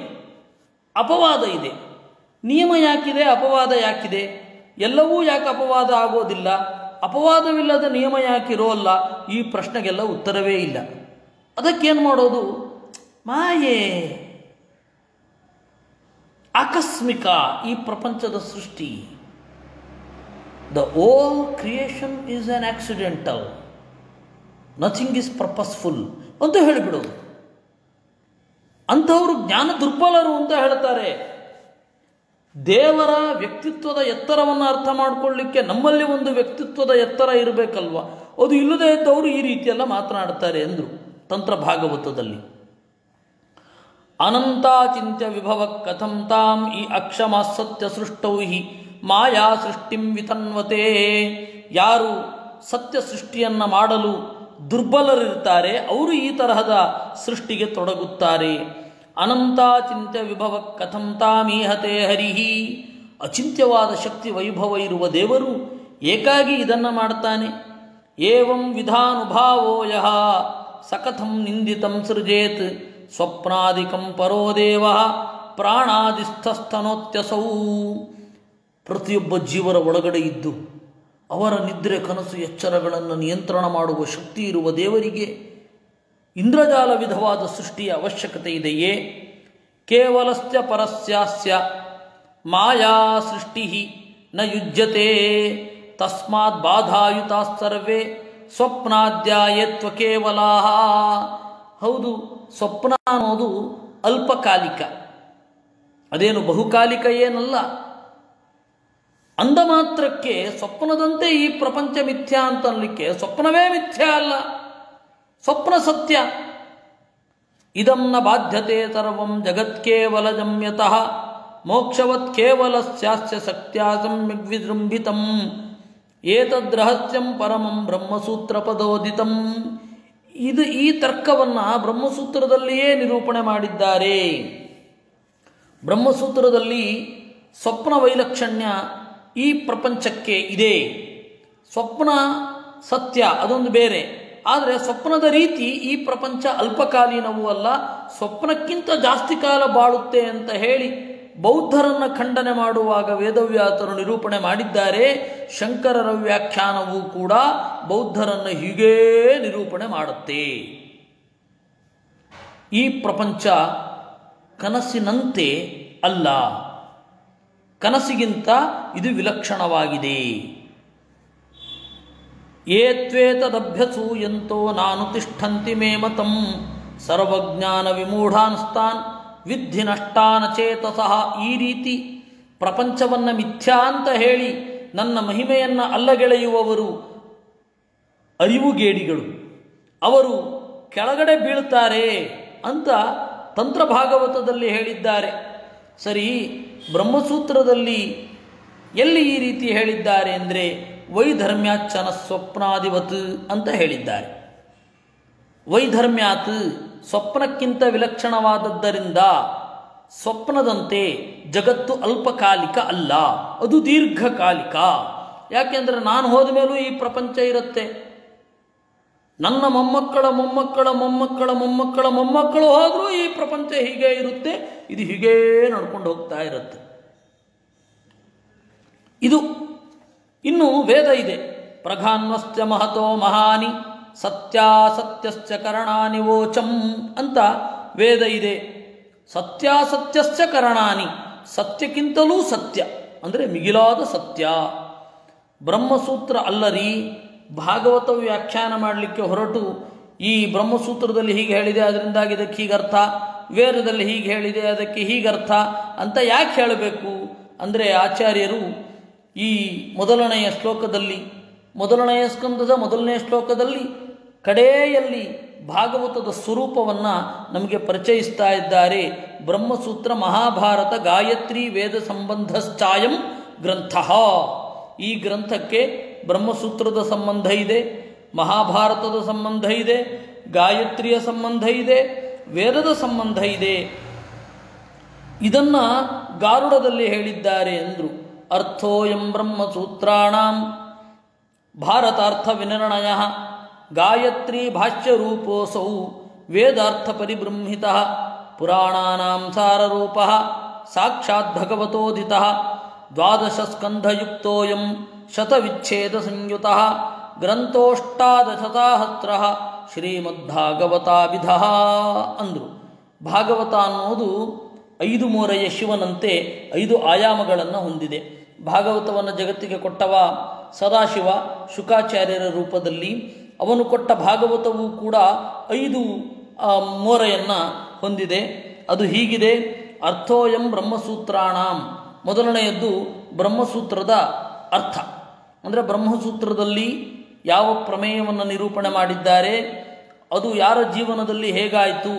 A: ಅಪವಾದ ಇದೆ. ನಿಯಮ ಯಾಕಿದೆ, ಅಪವಾದ ಯಾಕಿದೆ? ಎಲ್ಲವೂ ಯಾಕೆ ಅಪವಾದ ಆಗೋದಿಲ್ಲ? ಅಪವಾದವಿಲ್ಲದ ನಿಯಮ ಯಾಕಿರೋಲ್ಲ? ಈ ಪ್ರಶ್ನೆಗೆಲ್ಲ ಉತ್ತರವೇ ಇಲ್ಲ. ಅದಕ್ಕೇನು ಮಾಡೋದು? ಮಾಯೆ, ಆಕಸ್ಮಿಕ ಈ ಪ್ರಪಂಚದ ಸೃಷ್ಟಿ. The whole creation is an accidental, nothing is purposeful ಅಂತ ಹೇಳಿಬಿಡೋದು. ಅಂಥವರು ಜ್ಞಾನ ದುರ್ಬಲರು ಅಂತ ಹೇಳ್ತಾರೆ. ದೇವರ ವ್ಯಕ್ತಿತ್ವದ ಎತ್ತರವನ್ನು ಅರ್ಥ ಮಾಡಿಕೊಳ್ಳಿಕ್ಕೆ ನಮ್ಮಲ್ಲಿ ಒಂದು ವ್ಯಕ್ತಿತ್ವದ ಎತ್ತರ ಇರಬೇಕಲ್ವ? ಅದು ಇಲ್ಲದೇ ಇದ್ದವರು ಈ ರೀತಿಯೆಲ್ಲ ಮಾತನಾಡ್ತಾರೆ ಎಂದರು ತಂತ್ರ ಭಾಗವತದಲ್ಲಿ. ಅನಂತಾಚಿಂತ್ಯ ವಿಭವ ಕಥಂ ತಾಂ ಈ ಅಕ್ಷಮ ಸತ್ಯ ಸೃಷ್ಟೌ ಹಿ ಮಾಯಾ ಸೃಷ್ಟಿಂ ವಿತನ್ವತೆ. ಯಾರು ಸತ್ಯ ಸೃಷ್ಟಿಯನ್ನು ಮಾಡಲು ದುರ್ಬಲರಿರ್ತಾರೆ ಅವರು ಈ ತರಹದ ಸೃಷ್ಟಿಗೆ ತೊಡಗುತ್ತಾರೆ. ಅನಂತಾಚಿಂತ್ಯ ವಿಭವ ಕಥಂ ತಾಮೀಹತೆ ಹರಿಹಿ. ಅಚಿಂತ್ಯವಾದ ಶಕ್ತಿ ವೈಭವ ಇರುವ ದೇವರು ಏಕಾಗಿ ಇದನ್ನು ಮಾಡ್ತಾನೆ. ಏವಂ ವಿಧಾನುಭಾವೋ ಯಃ ಸಕಥಂ ನಿಂದಿತಂ ಸೃಜೇತ್ ಸ್ವಪ್ನಾದಿಕಂ ಪರೋ ದೇವ ಪ್ರಾಣಾದಿಸ್ಥಸ್ತನೋತ್ಯಸೌ. ಪ್ರತಿಯೊಬ್ಬ ಜೀವರ ಒಳಗಡೆ ಇದ್ದು ಅವರ ನಿದ್ರೆ ಕನಸು ಎಚ್ಚರಗಳನ್ನು ನಿಯಂತ್ರಣ ಮಾಡುವ ಶಕ್ತಿ ಇರುವ ದೇವರಿಗೆ ಇಂದ್ರಜಾಲ ವಿಧವಾದ ಸೃಷ್ಟಿಯ ಅವಶ್ಯಕತೆ ಇದೆಯೇ? ಕೇವಲಸ್ಯ ಪರಸ್ಯಾಸ್ಯ ಮಾಯಾ ಸೃಷ್ಟಿ ನ ಯುಜ್ಯತೆ ತಸ್ಮಾತ್ ಬಾಧಾಯುತಾ ಸರ್ವೇ ಸ್ವಪ್ನಾಧ್ಯಾಯತ್ವ ಕೇವಲ. ಹೌದು, ಸ್ವಪ್ನ ಅನ್ನೋದು ಅಲ್ಪಕಾಲಿಕ, ಅದೇನು ಬಹುಕಾಲಿಕ ಏನಲ್ಲ. ಅಂದ ಮಾತ್ರಕ್ಕೆ ಸ್ವಪ್ನದಂತೆ ಈ ಪ್ರಪಂಚ ಮಿಥ್ಯಾ ಅಂತ ಅನ್ನಲಿಕ್ಕೆ ಸ್ವಪ್ನವೇ ಮಿಥ್ಯಾ ಅಲ್ಲ, ಸ್ವಪ್ನ ಸತ್ಯ. ಇದಂ ನ ಬಾಧ್ಯತೆ ಸರ್ವಂ ಜಗತ್ಕೇವಲ ಜಮ್ಯತಃ ಮೋಕ್ಷವತ್ ಕೇವಲ ಸ್ಯಾಸ್ಯ ಸತ್ಯಾ ಸಮ್ಯಗ್ ವಿಜೃಂಭಿತಂ ಏತದ್ರಹಸ್ಯಂ ಪರಮಂ ಬ್ರಹ್ಮಸೂತ್ರ ಪದೋದಿತಂ. ಈ ತರ್ಕವನ್ನು ಬ್ರಹ್ಮಸೂತ್ರದಲ್ಲಿಯೇ ನಿರೂಪಣೆ ಮಾಡಿದ್ದಾರೆ. ಬ್ರಹ್ಮಸೂತ್ರದಲ್ಲಿ ಸ್ವಪ್ನ ವೈಲಕ್ಷಣ್ಯ ಈ ಪ್ರಪಂಚಕ್ಕೆ ಇದೆ. ಸ್ವಪ್ನ ಸತ್ಯ ಅದೊಂದು ಬೇರೆ, ಆದರೆ ಸ್ವಪ್ನದ ರೀತಿ ಈ ಪ್ರಪಂಚ ಅಲ್ಪಕಾಲೀನವೂ ಅಲ್ಲ, ಸ್ವಪ್ನಕ್ಕಿಂತ ಜಾಸ್ತಿ ಕಾಲ ಬಾಳುತ್ತೆ ಅಂತ ಹೇಳಿ ಬೌದ್ಧರನ್ನು ಖಂಡನೆ ಮಾಡುವಾಗ ವೇದವ್ಯಾಸರು ನಿರೂಪಣೆ ಮಾಡಿದ್ದಾರೆ. ಶಂಕರರ ವ್ಯಾಖ್ಯಾನವೂ ಕೂಡ ಬೌದ್ಧರನ್ನು ಹೀಗೇ ನಿರೂಪಣೆ ಮಾಡುತ್ತೆ. ಈ ಪ್ರಪಂಚ ಕನಸಿನಂತೆ ಅಲ್ಲ, ಕನಸಿಗಿಂತ ಇದು ವಿಲಕ್ಷಣವಾಗಿದೆ. ಏತ್ವೇತದಭ್ಯಸೂಯಂತೋ ನಾನು ತಿಷ್ಠಂತಿ ಮೇ ಮತಂ ಸರ್ವಜ್ಞಾನ ವಿಮೂಢಾನ್ಸ್ತಾನ್ ವಿದ್ಧಿ ನಷ್ಟಾನ ಚೇತಸಃ. ಈ ರೀತಿ ಪ್ರಪಂಚವನ್ನು ಮಿಥ್ಯಾ ಅಂತ ಹೇಳಿ ನನ್ನ ಮಹಿಮೆಯನ್ನು ಅಲ್ಲಗೆಳೆಯುವವರು ಅರಿವುಗೇಡಿಗಳು, ಅವರು ಕೆಳಗಡೆ ಬೀಳ್ತಾರೆ ಅಂತ ತಂತ್ರಭಾಗವತದಲ್ಲಿ ಹೇಳಿದ್ದಾರೆ. ಸರಿ, ಬ್ರಹ್ಮಸೂತ್ರದಲ್ಲಿ ಎಲ್ಲಿ ಈ ರೀತಿ ಹೇಳಿದ್ದಾರೆ ಅಂದರೆ ವೈಧರ್ಮ್ಯಾಚನ ಸ್ವಪ್ನಾದಿವತ್ ಅಂತ ಹೇಳಿದ್ದಾರೆ. ವೈಧರ್ಮ್ಯಾತ್ ಸ್ವಪ್ನಕ್ಕಿಂತ ವಿಲಕ್ಷಣವಾದದ್ದರಿಂದ ಸ್ವಪ್ನದಂತೆ ಜಗತ್ತು ಅಲ್ಪಕಾಲಿಕ ಅಲ್ಲ, ಅದು ದೀರ್ಘಕಾಲಿಕ. ಯಾಕೆಂದರೆ ನಾನು ಹೋದ ಮೇಲೂ ಈ ಪ್ರಪಂಚ ಇರುತ್ತೆ, ನನ್ನ ಮೊಮ್ಮಕ್ಕಳ ಮೊಮ್ಮಕ್ಕಳ ಮೊಮ್ಮಕ್ಕಳ ಮೊಮ್ಮಕ್ಕಳ ಮೊಮ್ಮಕ್ಕಳು ಹೋದರೂ ಈ ಪ್ರಪಂಚ ಹೀಗೆ ಇರುತ್ತೆ, ಇದು ಹೀಗೇ ನಡ್ಕೊಂಡು ಹೋಗ್ತಾ ಇರುತ್ತೆ. ಇದು ಇನ್ನು ವೇದ ಇದೆ. ಪ್ರಘಾನ್ವಸ್ತ್ಯ ಮಹತೋ ಮಹಾನಿ ಸತ್ಯಾಸತ್ಯಶ್ಚ ಕರಣಾನಿ ವೋಚಂ ಅಂತ ವೇದ ಇದೆ. ಸತ್ಯಾಸತ್ಯಶ್ಚ ಕರಣಾನಿ, ಸತ್ಯಕ್ಕಿಂತಲೂ ಸತ್ಯ ಅಂದರೆ ಮಿಗಿಲಾದ ಸತ್ಯ. ಬ್ರಹ್ಮಸೂತ್ರ ಅಲ್ಲರಿ, ಭಾಗವತ ವ್ಯಾಖ್ಯಾನ ಮಾಡಲಿಕ್ಕೆ ಹೊರಟು ಈ ಬ್ರಹ್ಮಸೂತ್ರದಲ್ಲಿ ಹೀಗೆ ಹೇಳಿದೆ ಅದರಿಂದಾಗಿ ಇದಕ್ಕೆ ಹೀಗರ್ಥ, ವೇದದಲ್ಲಿ ಹೀಗೆ ಹೇಳಿದೆ ಅದಕ್ಕೆ ಹೀಗರ್ಥ ಅಂತ ಯಾಕೆ ಹೇಳಬೇಕು ಅಂದರೆ ಆಚಾರ್ಯರು ಈ ಮೊದಲನೆಯ ಶ್ಲೋಕದಲ್ಲಿ, ಮೊದಲನೆಯ ಸ್ಕಂದದ ಮೊದಲನೆಯ ಶ್ಲೋಕದಲ್ಲಿ ಕಡೆಯಲ್ಲಿ ಭಾಗವತದ ಸ್ವರೂಪವನ್ನು ನಮಗೆ ಪರಿಚಯಿಸ್ತಾ ಇದ್ದಾರೆ. ಬ್ರಹ್ಮಸೂತ್ರ ಮಹಾಭಾರತ ಗಾಯತ್ರಿ ವೇದ ಸಂಬಂಧಶ್ಚಾಯಂ ಗ್ರಂಥ. ಈ ಗ್ರಂಥಕ್ಕೆ ಬ್ರಹ್ಮಸೂತ್ರದ ಸಂಬಂಧ ಇದೆ, ಮಹಾಭಾರತದ ಸಂಬಂಧ ಇದೆ, ಗಾಯತ್ರಿಯ ಸಂಬಂಧ ಇದೆ, ವೇದದ ಸಂಬಂಧ ಇದೆ. ಇದನ್ನು ಗಾರುಡದಲ್ಲಿ ಹೇಳಿದ್ದಾರೆ ಎಂದರು. ಅರ್ಥೋಯಂ ಬ್ರಹ್ಮಸೂತ್ರಾಣಾಂ ಭಾರತಾರ್ಥ ವಿನಿರ್ಣಯ ಗಾಯತ್ರಿ ಭಾಷ್ಯರೂಪೋಸೌ ವೇದಾರ್ಥ ಪರಿಬೃಂಹಿತಃ ಪುರಾಣಾನಾಂ ಸಾರರೂಪಃ ಸಾಕ್ಷಾತ್ ಭಗವತೋದಿತಃ ದ್ವಾದಶಸ್ಕಂಧಯುಕ್ತೋಯಂ ಶತವಿಚ್ಛೇದ ಸಂಯುತಃ ಗ್ರಂಥೋಷ್ಟಾದಶಸಾಹಸ್ರಃ ಶ್ರೀಮದ್ಭಾಗವತಾಭಿಧಃ ಅಂದರು. ಭಾಗವತ ಅನ್ನೋದು 5 ಮೂರೆಯ ಶಿವನಂತೆ 5 ಆಯಾಮಗಳನ್ನು ಹೊಂದಿದೆ. ಭಾಗವತವನ್ನು ಜಗತ್ತಿಗೆ ಕೊಟ್ಟವ ಸದಾಶಿವ ಶುಕಾಚಾರ್ಯರ ರೂಪದಲ್ಲಿ. ಅವನು ಕೊಟ್ಟ ಭಾಗವತವೂ ಕೂಡ 5 ಮೂರೆಯನ್ನು ಹೊಂದಿದೆ. ಅದು ಹೀಗಿದೆ. ಅರ್ಥೋಯಂ ಬ್ರಹ್ಮಸೂತ್ರಾಣಾಂ, ಮೊದಲನೆಯದ್ದು ಬ್ರಹ್ಮಸೂತ್ರದ ಅರ್ಥ, ಅಂದರೆ ಬ್ರಹ್ಮಸೂತ್ರದಲ್ಲಿ ಯಾವ ಪ್ರಮೇಯವನ್ನು ನಿರೂಪಣೆ ಮಾಡಿದ್ದಾರೆ, ಅದು ಯಾರ ಜೀವನದಲ್ಲಿ ಹೇಗಾಯಿತು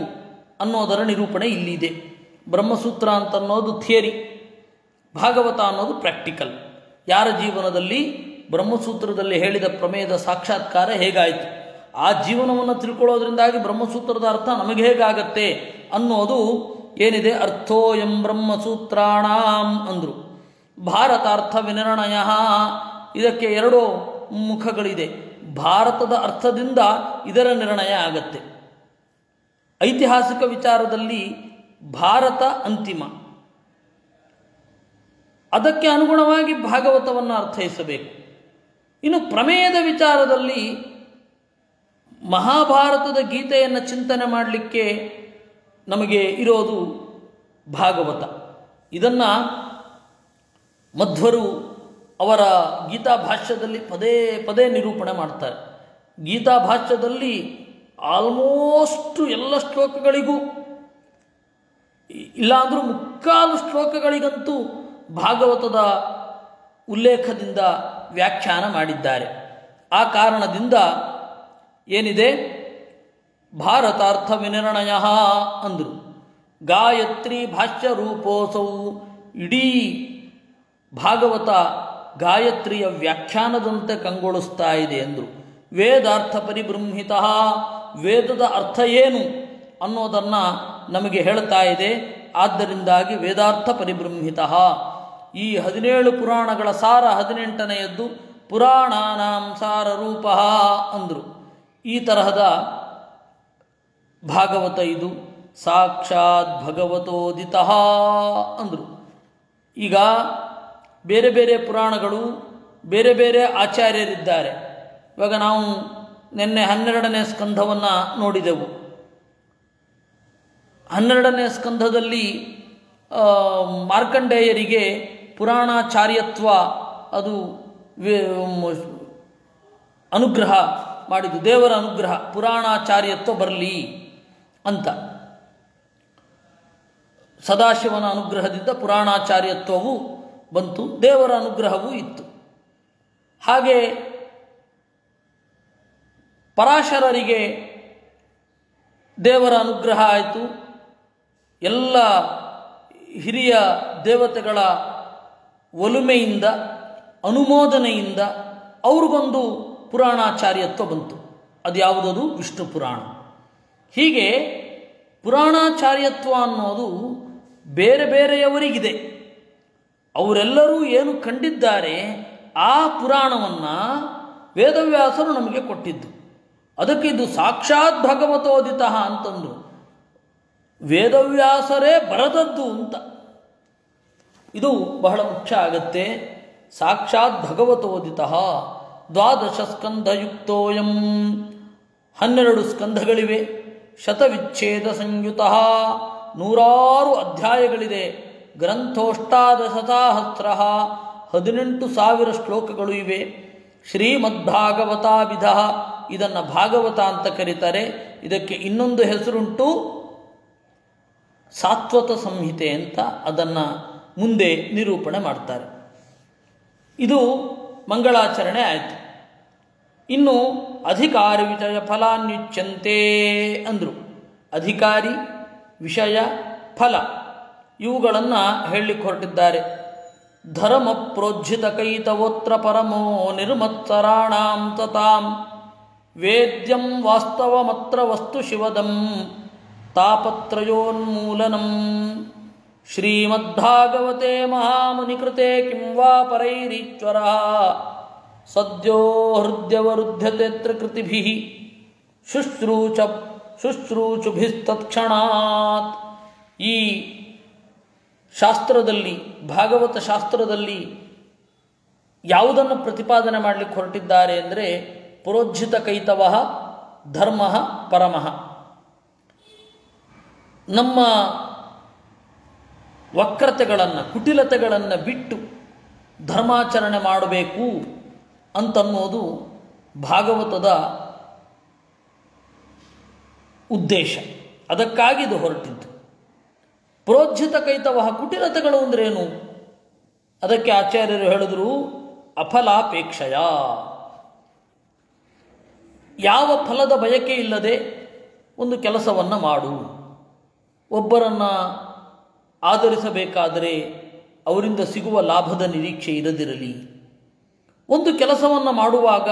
A: ಅನ್ನೋದರ ನಿರೂಪಣೆ ಇಲ್ಲಿದೆ. ಬ್ರಹ್ಮಸೂತ್ರ ಅಂತನ್ನೋದು ಥಿಯರಿ, ಭಾಗವತ ಅನ್ನೋದು ಪ್ರಾಕ್ಟಿಕಲ್. ಯಾರ ಜೀವನದಲ್ಲಿ ಬ್ರಹ್ಮಸೂತ್ರದಲ್ಲಿ ಹೇಳಿದ ಪ್ರಮೇಯದ ಸಾಕ್ಷಾತ್ಕಾರ ಹೇಗಾಯಿತು, ಆ ಜೀವನವನ್ನು ತಿಳ್ಕೊಳ್ಳೋದ್ರಿಂದಾಗಿ ಬ್ರಹ್ಮಸೂತ್ರದ ಅರ್ಥ ನಮಗೆ ಹೇಗಾಗತ್ತೆ ಅನ್ನೋದು ಏನಿದೆ. ಅರ್ಥೋಯಂ ಬ್ರಹ್ಮಸೂತ್ರಾಣಾಂ ಅಂದರು. ಭಾರತಾರ್ಥ ವಿನಿರ್ಣಯ, ಇದಕ್ಕೆ 2 ಮುಖಗಳಿದೆ. ಭಾರತದ ಅರ್ಥದಿಂದ ಇದರ ನಿರ್ಣಯ ಆಗತ್ತೆ. ಐತಿಹಾಸಿಕ ವಿಚಾರದಲ್ಲಿ ಭಾರತ ಅಂತಿಮ, ಅದಕ್ಕೆ ಅನುಗುಣವಾಗಿ ಭಾಗವತವನ್ನು ಅರ್ಥೈಸಬೇಕು. ಇನ್ನು ಪ್ರಮೇಯದ ವಿಚಾರದಲ್ಲಿ ಮಹಾಭಾರತದ ಗೀತೆಯನ್ನು ಚಿಂತನೆ ಮಾಡಲಿಕ್ಕೆ ನಮಗೆ ಇರೋದು ಭಾಗವತ. ಇದನ್ನು ಮಧ್ವರು ಅವರ ಗೀತಾ ಭಾಷ್ಯದಲ್ಲಿ ಪದೇ ಪದೇ ನಿರೂಪಣೆ ಮಾಡ್ತಾರೆ. ಗೀತಾ ಭಾಷ್ಯದಲ್ಲಿ ಆಲ್ಮೋಸ್ಟ್ ಎಲ್ಲ ಶ್ಲೋಕಗಳಿಗೂ ಇಲ್ಲಾಂದರೂ ಮುಕ್ಕಾಲು ಶ್ಲೋಕಗಳಿಗಂತೂ ಭಾಗವತದ ಉಲ್ಲೇಖದಿಂದ ವ್ಯಾಖ್ಯಾನ ಮಾಡಿದ್ದಾರೆ. ಆ ಕಾರಣದಿಂದ ಏನಿದೆ, ಭಾರತಾರ್ಥ ವಿನಿರ್ಣಯ ಅಂದರು. ಗಾಯತ್ರಿ ಭಾಷ್ಯ ರೂಪೋಸೌ, ಇಡೀ ಭಾಗವತ ಗಾಯತ್ರಿಯ ವ್ಯಾಖ್ಯಾನದಂತೆ ಕಂಗೊಳಿಸ್ತಾ ಇದೆ ಎಂದರು. ವೇದಾರ್ಥ ಪರಿಬೃಂಹಿತ, ವೇದದ ಅರ್ಥ ಏನು ಅನ್ನೋದನ್ನು ನಮಗೆ ಹೇಳ್ತಾ ಇದೆ. ಆದ್ದರಿಂದಾಗಿ ವೇದಾರ್ಥ ಪರಿಬೃಂಹಿತ. ಈ 17 ಪುರಾಣಗಳ ಸಾರ 18ನೆಯದ್ದು ಪುರಾಣಾನಾಂ ಸಾರ ರೂಪ ಅಂದರು. ಈ ತರಹದ ಭಾಗವತ ಇದು ಸಾಕ್ಷಾತ್ ಭಗವತೋದಿತ ಅಂದರು. ಈಗ ಬೇರೆ ಬೇರೆ ಪುರಾಣಗಳು, ಬೇರೆ ಬೇರೆ ಆಚಾರ್ಯರಿದ್ದಾರೆ. ಇವಾಗ ನಾವು ನಿನ್ನೆ 12ನೇ ಸ್ಕಂಧವನ್ನು ನೋಡಿದೆವು. 12ನೇ ಸ್ಕಂಧದಲ್ಲಿ ಮಾರ್ಕಂಡೇಯರಿಗೆ ಪುರಾಣಾಚಾರ್ಯತ್ವ ಅದು ಅನುಗ್ರಹ ಮಾಡಿದ್ದು, ದೇವರ ಅನುಗ್ರಹ, ಪುರಾಣಾಚಾರ್ಯತ್ವ ಬರಲಿ ಅಂತ. ಸದಾಶಿವನ ಅನುಗ್ರಹದಿಂದ ಪುರಾಣಾಚಾರ್ಯತ್ವವು ಬಂತು, ದೇವರ ಅನುಗ್ರಹವೂ ಇತ್ತು. ಹಾಗೆ ಪರಾಶರರಿಗೆ ದೇವರ ಅನುಗ್ರಹ ಆಯಿತು. ಎಲ್ಲ ಹಿರಿಯ ದೇವತೆಗಳ ಒಲುಮೆಯಿಂದ, ಅನುಮೋದನೆಯಿಂದ ಅವ್ರಿಗೊಂದು ಪುರಾಣಾಚಾರ್ಯತ್ವ ಬಂತು. ಅದು ಯಾವುದದು? ವಿಷ್ಣು ಪುರಾಣ. ಹೀಗೆ ಪುರಾಣಾಚಾರ್ಯತ್ವ ಅನ್ನೋದು ಬೇರೆ ಬೇರೆಯವರಿಗಿದೆ. ಅವರೆಲ್ಲರೂ ಏನು ಕಂಡಿದ್ದಾರೆ ಆ ಪುರಾಣವನ್ನು ವೇದವ್ಯಾಸರು ನಮಗೆ ಕೊಟ್ಟಿದ್ದು. ಅದಕ್ಕೆ ಇದು ಸಾಕ್ಷಾತ್ ಭಗವತೋದಿತ ಅಂತಂದು, ವೇದವ್ಯಾಸರೇ ಬರೆದದ್ದು ಅಂತ. ಇದು ಬಹಳ ಮುಖ್ಯ ಆಗತ್ತೆ. ಸಾಕ್ಷಾತ್ ಭಗವತೋದಿತ. 12 ಸ್ಕಂಧಯುಕ್ತೋಯಂ, 12 ಸ್ಕಂಧಗಳಿವೆ. ಶತವಿಚ್ಛೇದ ಸಂಯುತ, 100 ಅಧ್ಯಾಯಗಳಿದೆ. ಗ್ರಂಥೋಷ್ಟಾದಶಸಹಸ್ರ, 18,000 ಶ್ಲೋಕಗಳು ಇವೆ. ಶ್ರೀಮದ್ಭಾಗವತಾಭಿಧ, ಇದನ್ನು ಭಾಗವತ ಅಂತ ಕರೀತಾರೆ. ಇದಕ್ಕೆ ಇನ್ನೊಂದು ಹೆಸರುಂಟು, ಸಾತ್ವತ ಸಂಹಿತೆ ಅಂತ. ಅದನ್ನು ಮುಂದೆ ನಿರೂಪಣೆ ಮಾಡ್ತಾರೆ. ಇದು ಮಂಗಳಾಚರಣೆ ಆಯಿತು. ಇನ್ನು ಅಧಿಕಾರಿ ವಿಷಯ ಫಲಾನ್ಯುಚ್ಯಂತೆ ಅಂದರು. ಅಧಿಕಾರಿ, ವಿಷಯ, ಫಲ ಇವುಗಳನ್ನು ಹೇಳಲಿಕ್ಕೆ ಹೊರಟಿದ್ದಾರೆ. ಧರ್ಮ ಪ್ರೋಜ್ಜಿತ ಕೈತವೋತ್ರ ಪರಮೋ ನಿರ್ಮತ್ಸರಾಣಾಂ ತತಾಂ ವೇದ್ಯಂ ವಾಸ್ತವಮತ್ರ ವಸ್ತು ಶಿವದಂ ತಾಪತ್ರಯೋನ್ಮೂಲನಂ. ಶ್ರೀಮದ್ಭಾಗವತೆ ಮಹಾಮುನಿಕೃತೆ ಕಿಂ ವಾ ಪರೈರೀಶ್ವರ ಸದ್ಯೋ ಹೃದಯವರುಧ್ಯತೆತ್ರ ಕೃತಿಭಿಃ ಶುಶ್ರೂಚುಭಿಸ್ತತ್ಕ್ಷಣಾತ್. ಈ ಶಾಸ್ತ್ರದಲ್ಲಿ, ಭಾಗವತ ಶಾಸ್ತ್ರದಲ್ಲಿ ಯಾವುದನ್ನು ಪ್ರತಿಪಾದನೆ ಮಾಡಲಿಕ್ಕೆ ಹೊರಟಿದ್ದಾರೆ ಅಂದರೆ, ಪ್ರೋಜ್ಜಿತ ಕೈತವ ಧರ್ಮ ಪರಮಃ. ನಮ್ಮ ವಕ್ರತೆಗಳನ್ನು, ಕುಟಿಲತೆಗಳನ್ನು ಬಿಟ್ಟು ಧರ್ಮಾಚರಣೆ ಮಾಡಬೇಕು ಅಂತನ್ನೋದು ಭಾಗವತದ ಉದ್ದೇಶ. ಅದಕ್ಕಾಗಿ ಇದು ಹೊರಟಿದ್ದು. ಪ್ರೋಜ್ಜಿತ ಕೈತವ, ಕುಟಿಲತೆಗಳು ಅಂದ್ರೇನು? ಅದಕ್ಕೆ ಆಚಾರ್ಯರು ಹೇಳಿದ್ರು, ಅಫಲಾಪೇಕ್ಷಯ, ಯಾವ ಫಲದ ಬಯಕೆ ಇಲ್ಲದೆ ಒಂದು ಕೆಲಸವನ್ನು ಮಾಡು. ಒಬ್ಬರನ್ನು ಆಧರಿಸಬೇಕಾದರೆ ಅವರಿಂದ ಸಿಗುವ ಲಾಭದ ನಿರೀಕ್ಷೆ ಇರದಿರಲಿ. ಒಂದು ಕೆಲಸವನ್ನು ಮಾಡುವಾಗ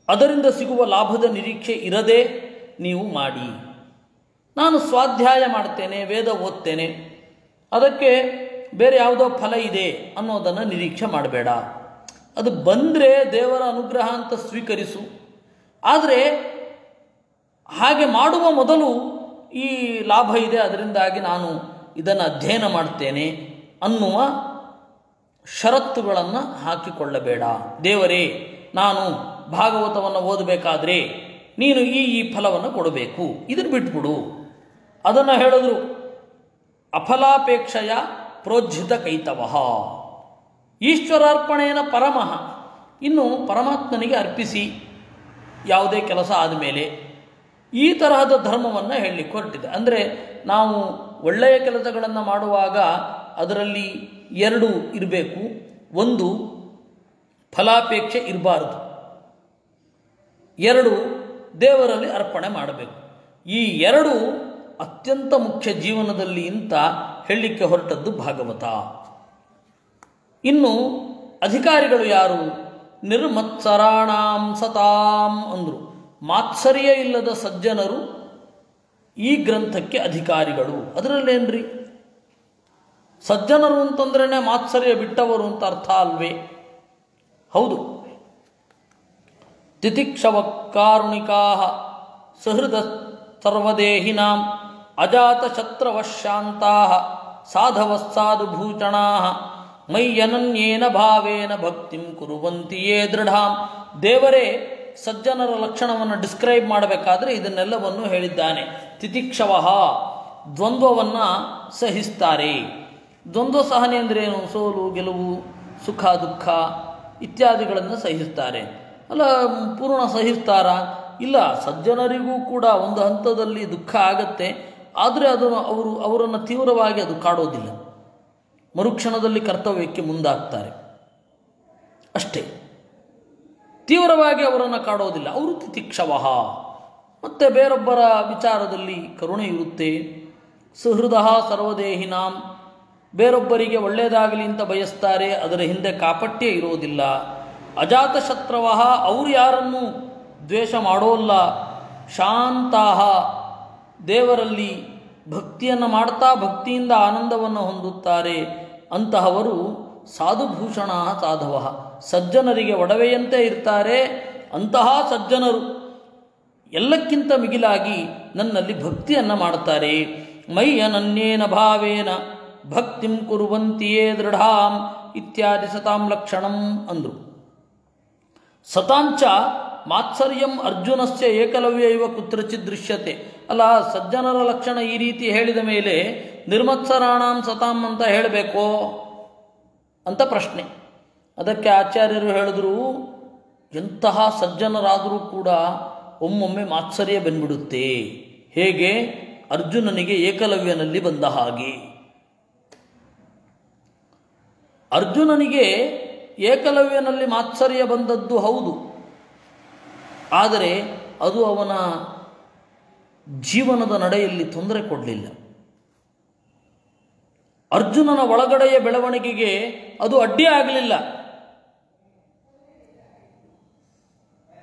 A: ಅದರಿಂದ ಸಿಗುವ ಲಾಭದ ನಿರೀಕ್ಷೆ ಇರದೆ ನೀವು ಮಾಡಿ. ನಾನು ಸ್ವಾಧ್ಯಾಯ ಮಾಡ್ತೇನೆ, ವೇದ ಓದ್ತೇನೆ, ಅದಕ್ಕೆ ಬೇರೆ ಯಾವುದೋ ಫಲ ಇದೆ ಅನ್ನೋದನ್ನು ನಿರೀಕ್ಷೆ ಮಾಡಬೇಡ. ಅದು ಬಂದರೆ ದೇವರ ಅನುಗ್ರಹ ಅಂತ ಸ್ವೀಕರಿಸು. ಆದರೆ ಹಾಗೆ ಮಾಡುವ ಮೊದಲು ಈ ಲಾಭ ಇದೆ, ಅದರಿಂದಾಗಿ ನಾನು ಇದನ್ನು ಅಧ್ಯಯನ ಮಾಡ್ತೇನೆ ಅನ್ನುವ ಷರತ್ತುಗಳನ್ನು ಹಾಕಿಕೊಳ್ಳಬೇಡ. ದೇವರೇ, ನಾನು ಭಾಗವತವನ್ನು ಓದಬೇಕಾದ್ರೆ ನೀನು ಈ ಫಲವನ್ನು ಕೊಡಬೇಕು, ಇದನ್ನು ಬಿಟ್ಬಿಡು. ಅದನ್ನು ಹೇಳಿದ್ರು. ಅಫಲಾಪೇಕ್ಷೆಯ ಪ್ರೋಜ್ಜಿತ ಕೈತವ. ಈಶ್ವರಾರ್ಪಣೇನ ಪರಮಃ, ಇನ್ನು ಪರಮಾತ್ಮನಿಗೆ ಅರ್ಪಿಸಿ ಯಾವುದೇ ಕೆಲಸ ಆದಮೇಲೆ, ಈ ತರಹದ ಧರ್ಮವನ್ನು ಹೇಳಲಿಕ್ಕೆ ಹೊರಟಿದೆ. ಅಂದರೆ ನಾವು ಒಳ್ಳೆಯ ಕೆಲಸಗಳನ್ನು ಮಾಡುವಾಗ ಅದರಲ್ಲಿ ಎರಡು ಇರಬೇಕು. ಒಂದು, ಫಲಾಪೇಕ್ಷೆ ಇರಬಾರದು. ಎರಡು, ದೇವರಲ್ಲಿ ಅರ್ಪಣೆ ಮಾಡಬೇಕು. ಈ ಎರಡು ಅತ್ಯಂತ ಮುಖ್ಯ ಜೀವನದಲ್ಲಿ ಅಂತ ಹೇಳಲಿಕ್ಕೆ ಹೊರಟದ್ದು ಭಾಗವತ. ಇನ್ನು ಅಧಿಕಾರಿಗಳು ಯಾರು? ನಿರ್ಮತ್ಸರಾಣಾಂ ಸತಾಂ ಅಂದರು. ಮಾತ್ಸರ್ಯ ಇಲ್ಲದ ಸಜ್ಜನರು ಈ ಗ್ರಂಥಕ್ಕೆ ಅಧಿಕಾರಿಗಳು. ಅದರಲ್ಲೇನ್ರಿ, ಸಜ್ಜನರು ಅಂತಂದ್ರೇ ಮಾತ್ಸರ್ಯ ಬಿಟ್ಟವರು ಅಂತ ಅರ್ಥ ಅಲ್ವೇ? ಹೌದು. ತಿತಿಕ್ಷವ ಕಾರುಣಿಕಾ ಸಹೃದ ಸರ್ವದೇಹಿನಾಂ ಅಜಾತ ಶತ್ರವಶಾಂತಾ ಸಾಧವಸ್ಸಾಧು ಭೂಷಣಾ ಮಯ್ಯನನ್ಯೇನ ಭಾವೇನ ಭಕ್ತಿಂ ಕುರುವಂತಿಯೇ ದೃಢಾಂ. ದೇವರೇ ಸಜ್ಜನರ ಲಕ್ಷಣವನ್ನು ಡಿಸ್ಕ್ರೈಬ್ ಮಾಡಬೇಕಾದ್ರೆ ಇದನ್ನೆಲ್ಲವನ್ನು ಹೇಳಿದ್ದಾನೆ. ತಿತಿಕ್ಷವಃ, ದ್ವಂದ್ವವನ್ನು ಸಹಿಸ್ತಾರೆ. ದ್ವಂದ್ವ ಸಹನೆ ಅಂದ್ರೇನು? ಸೋಲು ಗೆಲುವು, ಸುಖ ದುಃಖ ಇತ್ಯಾದಿಗಳನ್ನು ಸಹಿಸ್ತಾರೆ. ಅಲ್ಲ, ಪೂರ್ಣ ಸಹಿಸ್ತಾರ? ಇಲ್ಲ, ಸಜ್ಜನರಿಗೂ ಕೂಡ ಒಂದು ಹಂತದಲ್ಲಿ ದುಃಖ ಆಗತ್ತೆ. ಆದರೆ ಅವರನ್ನು ತೀವ್ರವಾಗಿ ಅದು ಕಾಡೋದಿಲ್ಲ. ಮರುಕ್ಷಣದಲ್ಲಿ ಕರ್ತವ್ಯಕ್ಕೆ ಮುಂದಾಗ್ತಾರೆ ಅಷ್ಟೇ. ತೀವ್ರವಾಗಿ ಅವರನ್ನು ಕಾಡೋದಿಲ್ಲ. ಅವರು ತಿತಿಕ್ಷವಃ. ಮತ್ತು ಬೇರೊಬ್ಬರ ವಿಚಾರದಲ್ಲಿ ಕರುಣೆ ಇರುತ್ತೆ. ಸುಹೃದ ಸರ್ವದೇಹಿನಾಂ, ಬೇರೊಬ್ಬರಿಗೆ ಒಳ್ಳೆಯದಾಗಲಿ ಅಂತ ಬಯಸ್ತಾರೆ. ಅದರ ಹಿಂದೆ ಕಾಪಟ್ಯ ಇರೋದಿಲ್ಲ. ಅಜಾತ ಶತ್ರವಃ, ಅವರು ಯಾರನ್ನು ದ್ವೇಷ ಮಾಡೋಲ್ಲ. ಶಾಂತಾಹ, ದೇವರಲ್ಲಿ ಭಕ್ತಿಯನ್ನು ಮಾಡ್ತಾ ಭಕ್ತಿಯಿಂದ ಆನಂದವನ್ನು ಹೊಂದುತ್ತಾರೆ. ಅಂತಹವರು ಸಾಧುಭೂಷಣ ಸಾಧವ, ಸಜ್ಜನರಿಗೆ ಒಡವೆಯಂತೆ ಇರ್ತಾರೆ. ಅಂತಹ ಸಜ್ಜನರು ಎಲ್ಲಕ್ಕಿಂತ ಮಿಗಿಲಾಗಿ ನನ್ನಲ್ಲಿ ಭಕ್ತಿಯನ್ನು ಮಾಡ್ತಾರೆ. ಮಯ್ಯನನ್ಯೇನ ಭಾವೇನ ಭಕ್ತಿಂ ಕುರುವಂತಿಯೇ ದೃಢಾಂ ಇತ್ಯಾದಿ ಸತಾಂ ಲಕ್ಷಣಂ ಅಂದರು. ಸತಾಂಚ ಮಾತ್ಸರ್ಯಂ ಅರ್ಜುನಸ್ಯ ಏಕಲವ್ಯ ಇವ ಕುತ್ರಚಿತ್ ದೃಶ್ಯತೆ. ಅಲ್ಲ, ಸಜ್ಜನರ ಲಕ್ಷಣ ಈ ರೀತಿ ಹೇಳಿದ ಮೇಲೆ ನಿರ್ಮತ್ಸರಾಣಾಂ ಸತಾಂ ಅಂತ ಹೇಳಬೇಕೋ ಅಂತ ಪ್ರಶ್ನೆ. ಅದಕ್ಕೆ ಆಚಾರ್ಯರು ಹೇಳಿದ್ರು, ಎಂತಹ ಸಜ್ಜನರಾದರೂ ಕೂಡ ಒಮ್ಮೊಮ್ಮೆ ಮಾತ್ಸರ್ಯ ಬಂದ್ಬಿಡುತ್ತೆ. ಹೇಗೆ? ಅರ್ಜುನನಿಗೆ ಏಕಲವ್ಯನಲ್ಲಿ ಬಂದ ಹಾಗೆ. ಅರ್ಜುನನಿಗೆ ಏಕಲವ್ಯನಲ್ಲಿ ಮಾತ್ಸರ್ಯ ಬಂದದ್ದು ಹೌದು, ಆದರೆ ಅದು ಅವನ ಜೀವನದ ನಡೆಯಲ್ಲಿ ತೊಂದರೆ ಕೊಡಲಿಲ್ಲ. ಅರ್ಜುನನ ಒಳಗಡೆಯ ಬೆಳವಣಿಗೆಗೆ ಅದು ಅಡ್ಡಿ ಆಗಲಿಲ್ಲ.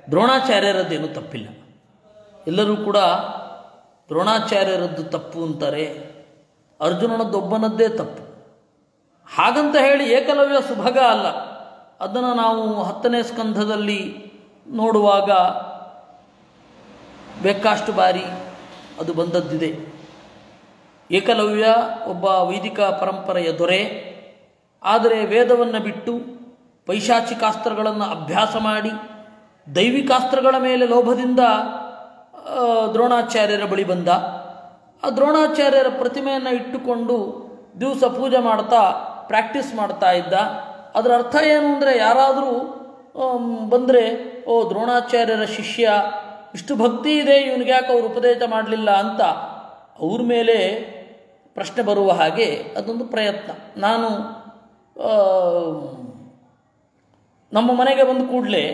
A: ದ್ರೋಣಾಚಾರ್ಯರದ್ದೇನು ತಪ್ಪಿಲ್ಲ. ಎಲ್ಲರೂ ಕೂಡ ದ್ರೋಣಾಚಾರ್ಯರದ್ದು ತಪ್ಪು ಅಂತಾರೆ, ಅರ್ಜುನನದ್ದೊಬ್ಬನದ್ದೇ ತಪ್ಪು. ಹಾಗಂತ ಹೇಳಿ ಏಕಲವ್ಯ ಸುಭಗ ಅಲ್ಲ. ಅದನ್ನು ನಾವು 10ನೇ ಸ್ಕಂಧದಲ್ಲಿ ನೋಡುವಾಗ ಬೇಕಾಷ್ಟು ಬಾರಿ ಅದು ಬಂದದ್ದಿದೆ. ಏಕಲವ್ಯ ಒಬ್ಬ ವೈದಿಕ ಪರಂಪರೆಯ ದೊರೆ, ಆದರೆ ವೇದವನ್ನು ಬಿಟ್ಟು ಪೈಶಾಚಿಕಾಸ್ತ್ರಗಳನ್ನು ಅಭ್ಯಾಸ ಮಾಡಿ ದೈವಿಕಾಸ್ತ್ರಗಳ ಮೇಲೆ ಲೋಭದಿಂದ ದ್ರೋಣಾಚಾರ್ಯರ ಬಳಿ ಬಂದ. ಆ ದ್ರೋಣಾಚಾರ್ಯರ ಪ್ರತಿಮೆಯನ್ನು ಇಟ್ಟುಕೊಂಡು ದಿವಸ ಪೂಜೆ ಮಾಡ್ತಾ ಪ್ರಾಕ್ಟೀಸ್ ಮಾಡ್ತಾ ಇದ್ದ. ಅದರ ಅರ್ಥ ಏನು ಅಂದರೆ, ಯಾರಾದರೂ ಬಂದರೆ, ಓ ದ್ರೋಣಾಚಾರ್ಯರ ಶಿಷ್ಯ, ಇಷ್ಟು ಭಕ್ತಿ ಇದೆ, ಇವನಿಗೆ ಯಾಕೆ ಅವರು ಉಪದೇಶ ಮಾಡಲಿಲ್ಲ ಅಂತ ಅವ್ರ ಮೇಲೆ ಪ್ರಶ್ನೆ ಬರುವ ಹಾಗೆ ಅದೊಂದು ಪ್ರಯತ್ನ. ನಾನು ನಮ್ಮ ಮನೆಗೆ ಬಂದ ಕೂಡಲೇ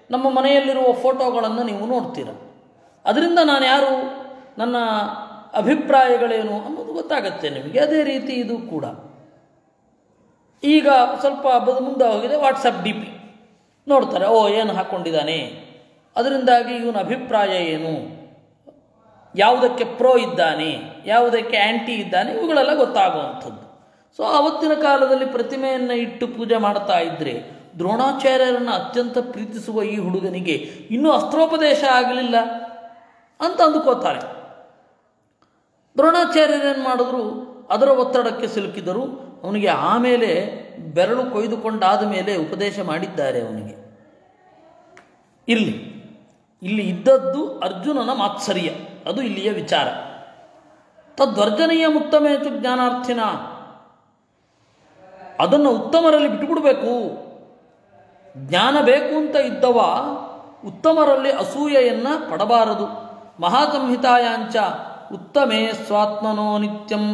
A: ನಮ್ಮ ಮನೆಯಲ್ಲಿರುವ ಫೋಟೋಗಳನ್ನು ನೀವು ನೋಡ್ತೀರ. ಅದರಿಂದ ನಾನು ಯಾರು, ನನ್ನ ಅಭಿಪ್ರಾಯಗಳೇನು ಅನ್ನೋದು ಗೊತ್ತಾಗತ್ತೆ ನಿಮಗೆ. ಅದೇ ರೀತಿ ಇದು ಕೂಡ ಈಗ ಸ್ವಲ್ಪ ಮುಂದೆ ಹೋಗಿದೆ. ವಾಟ್ಸಪ್ ಡಿ ಪಿ ನೋಡ್ತಾರೆ, ಓ ಏನು ಹಾಕ್ಕೊಂಡಿದ್ದಾನೆ, ಅದರಿಂದಾಗಿ ಇವನ ಅಭಿಪ್ರಾಯ ಏನು, ಯಾವುದಕ್ಕೆ ಪ್ರೋ ಇದ್ದಾನೆ, ಯಾವುದಕ್ಕೆ ಆ್ಯಂಟಿ ಇದ್ದಾನೆ, ಇವುಗಳೆಲ್ಲ ಗೊತ್ತಾಗುವಂಥದ್ದು. ಸೊ ಆವತ್ತಿನ ಕಾಲದಲ್ಲಿ ಪ್ರತಿಮೆಯನ್ನು ಇಟ್ಟು ಪೂಜೆ ಮಾಡ್ತಾ ಇದ್ದರೆ ದ್ರೋಣಾಚಾರ್ಯರನ್ನು ಅತ್ಯಂತ ಪ್ರೀತಿಸುವ ಈ ಹುಡುಗನಿಗೆ ಇನ್ನೂ ಅಸ್ತ್ರೋಪದೇಶ ಆಗಲಿಲ್ಲ ಅಂತ ಅಂದುಕೋತಾರೆ. ದ್ರೋಣಾಚಾರ್ಯರೇನು ಮಾಡಿದ್ರು, ಅದರ ಒತ್ತಡಕ್ಕೆ ಸಿಲುಕಿದರು. ಅವನಿಗೆ ಆಮೇಲೆ ಬೆರಳು ಕೊಯ್ದುಕೊಂಡಾದ ಮೇಲೆ ಉಪದೇಶ ಮಾಡಿದ್ದಾರೆ ಅವನಿಗೆ. ಇಲ್ಲಿ ಇದ್ದದ್ದು ಅರ್ಜುನನ ಮಾತ್ಸರ್ಯ, ಅದು ಇಲ್ಲಿಯ ವಿಚಾರ. ತದ್ವರ್ಜನೀಯ ಮುತ್ತಮೇತು ಜ್ಞಾನಾರ್ಥಿನ, ಅದನ್ನು ಉತ್ತಮರಲ್ಲಿ ಬಿಟ್ಟುಬಿಡಬೇಕು. ಜ್ಞಾನ ಬೇಕು ಅಂತ ಇದ್ದವ ಉತ್ತಮರಲ್ಲಿ ಅಸೂಯೆಯನ್ನು ಪಡಬಾರದು. ಮಹಾಸಂಹಿತಾಯಾಂಚ ಉತ್ತಮೇ ಸ್ವಾತ್ಮನೋ ನಿತ್ಯಂ